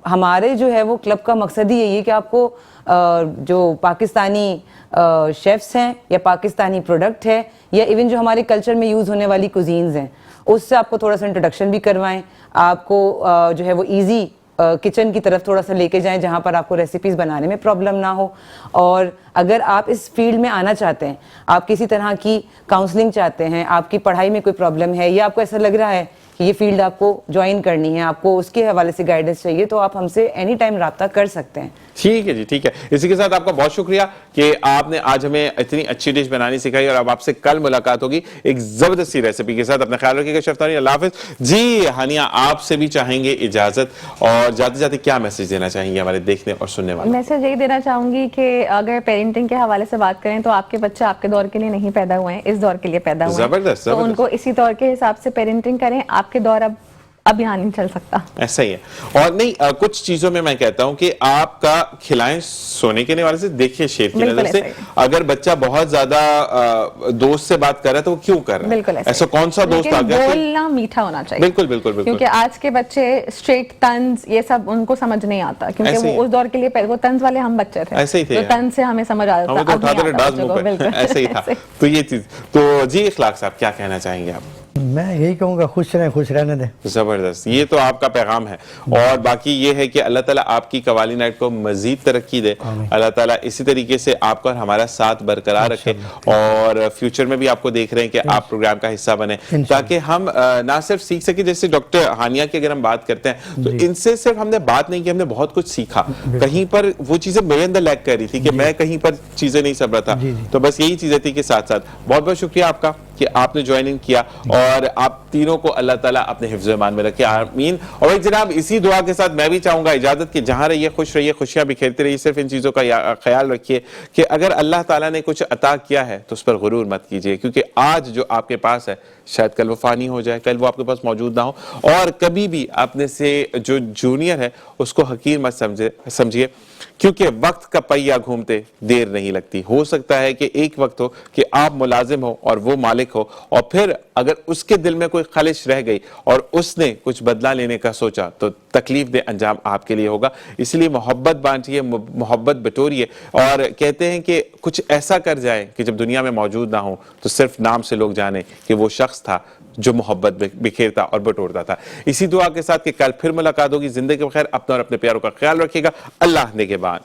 हमारे जो है वो क्लब का मकसद ही यही है कि आपको जो पाकिस्तानी शेफ्स हैं या पाकिस्तानी प्रोडक्ट है या इवन जो हमारे कल्चर में यूज़ होने वाली कुजीन्स हैं उससे आपको थोड़ा सा इंट्रोडक्शन भी करवाएं, आपको जो है वो ईजी किचन की तरफ थोड़ा सा लेके जाएं जहां पर आपको रेसिपीज़ बनाने में प्रॉब्लम ना हो। और अगर आप इस फील्ड में आना चाहते हैं, आप किसी तरह की काउंसलिंग चाहते हैं, आपकी पढ़ाई में कोई प्रॉब्लम है या आपको ऐसा लग रहा है कि ये फील्ड आपको ज्वाइन करनी है, आपको उसके हवाले से गाइडेंस चाहिए, तो आप हमसे एनी टाइम रब्ता कर सकते हैं। ठीक है जी, ठीक है। इसी के साथ आपका बहुत शुक्रिया कि आपने आज हमें इतनी अच्छी डिश बनानी सिखाई, और अब आपसे कल मुलाकात होगी एक जबरदस्ती रेसिपी के साथ। अपना ख्याल रखिएगा शेफतानी, अल्लाह हाफिज जी। हानिया, आपसे भी चाहेंगे इजाजत, और जाते जाते क्या मैसेज देना चाहेंगे हमारे देखने और सुनने वाले? मैसेज यही देना चाहूंगी कि अगर पेरेंटिंग के हवाले से बात करें तो आपके बच्चे आपके दौर के लिए नहीं पैदा हुए हैं, इस दौर के लिए पैदा हुए हैं। जबरदस्त, तो उनको इसी दौर के हिसाब से पेरेंटिंग करें। आपके दौर अब यहाँ नहीं चल सकता। ऐसा ही है। और नहीं, कुछ चीजों में मैं कहता हूं कि आपका खिलाएं सोने के वाले से, देखिए शेर की नजर से, अगर बच्चा बहुत ज्यादा दोस्त से बात कर रहा है तो वो क्यों कर रहा है, बिल्कुल ऐसा कौन सा दोस्त आ गया? बोलना मीठा होना चाहिए। बिल्कुल बिल्कुल बिल्कुल। क्योंकि आज के बच्चे स्ट्रेट तंज ये सब उनको समझ नहीं आता, क्योंकि वो उस दौर के लिए वो तंज वाले हम बच्चे थे, ऐसे ही थे, तो तंज से हमें समझ आ जाता था, ऐसे ही था। तो ये चीज तो जी, इखलाक साहब क्या कहना चाहेंगे आप? मैं यही कहूँगा खुश रहें, खुश रहने दें। जबरदस्त, ये तो आपका पैगाम है। और बाकी ये है कि अल्लाह ताला आपकी कवाली नाइट को मजीद तरक्की दे, अल्लाह ताला इसी तरीके से आपका और हमारा साथ बरकरार रखे, और फ्यूचर में भी आपको देख रहे हैं कि आप प्रोग्राम का हिस्सा बने, ताकि हम ना सिर्फ सीख सके। जैसे डॉक्टर हानिया की अगर हम बात करते हैं तो इनसे सिर्फ हमने बात नहीं की, हमने बहुत कुछ सीखा। कहीं पर वो चीजें मेरे अंदर लैग कर रही थी कि मैं कहीं पर चीजें नहीं समझ रहा था, तो बस यही चीजें थी कि साथ साथ बहुत बहुत शुक्रिया आपका कि आपने ज्वाइनिंग किया, और आप तीनों को अल्लाह ताला अपने हिफ्ज़ ईमान में रखे, आमीन। और भाई जनाब, इसी दुआ के साथ मैं भी चाहूंगा इजाजत कि जहां रहिए खुश रहिए, खुशियां बिखेरते रहिए। सिर्फ इन चीजों का ख्याल रखिए कि अगर अल्लाह ताला ने कुछ अता किया है तो उस पर गुरूर मत कीजिए, क्योंकि आज जो आपके पास है शायद कल वो फानी हो जाए, कल वो आपके पास मौजूद ना हो। और कभी भी अपने से जो जूनियर है उसको हकीर मत समझिए, क्योंकि वक्त का पहिया घूमते देर नहीं लगती। हो सकता है कि एक वक्त हो कि आप मुलाजिम हो और वो मालिक हो, और फिर अगर उसके दिल में कोई खलिश रह गई और उसने कुछ बदला लेने का सोचा तो तकलीफ दे अंजाम आपके लिए होगा। इसलिए मोहब्बत बांटिए, मोहब्बत बटोरिए, और कहते हैं कि कुछ ऐसा कर जाए कि जब दुनिया में मौजूद ना हो तो सिर्फ नाम से लोग जाने कि वो शख्स था जो मोहब्बत बिखेरता और बटोरता था। इसी दुआ के साथ कि कल फिर मुलाकात होगी। जिंदगी के बखैर, अपना और अपने प्यारों का ख्याल रखिएगा। अल्लाह ने के बाद।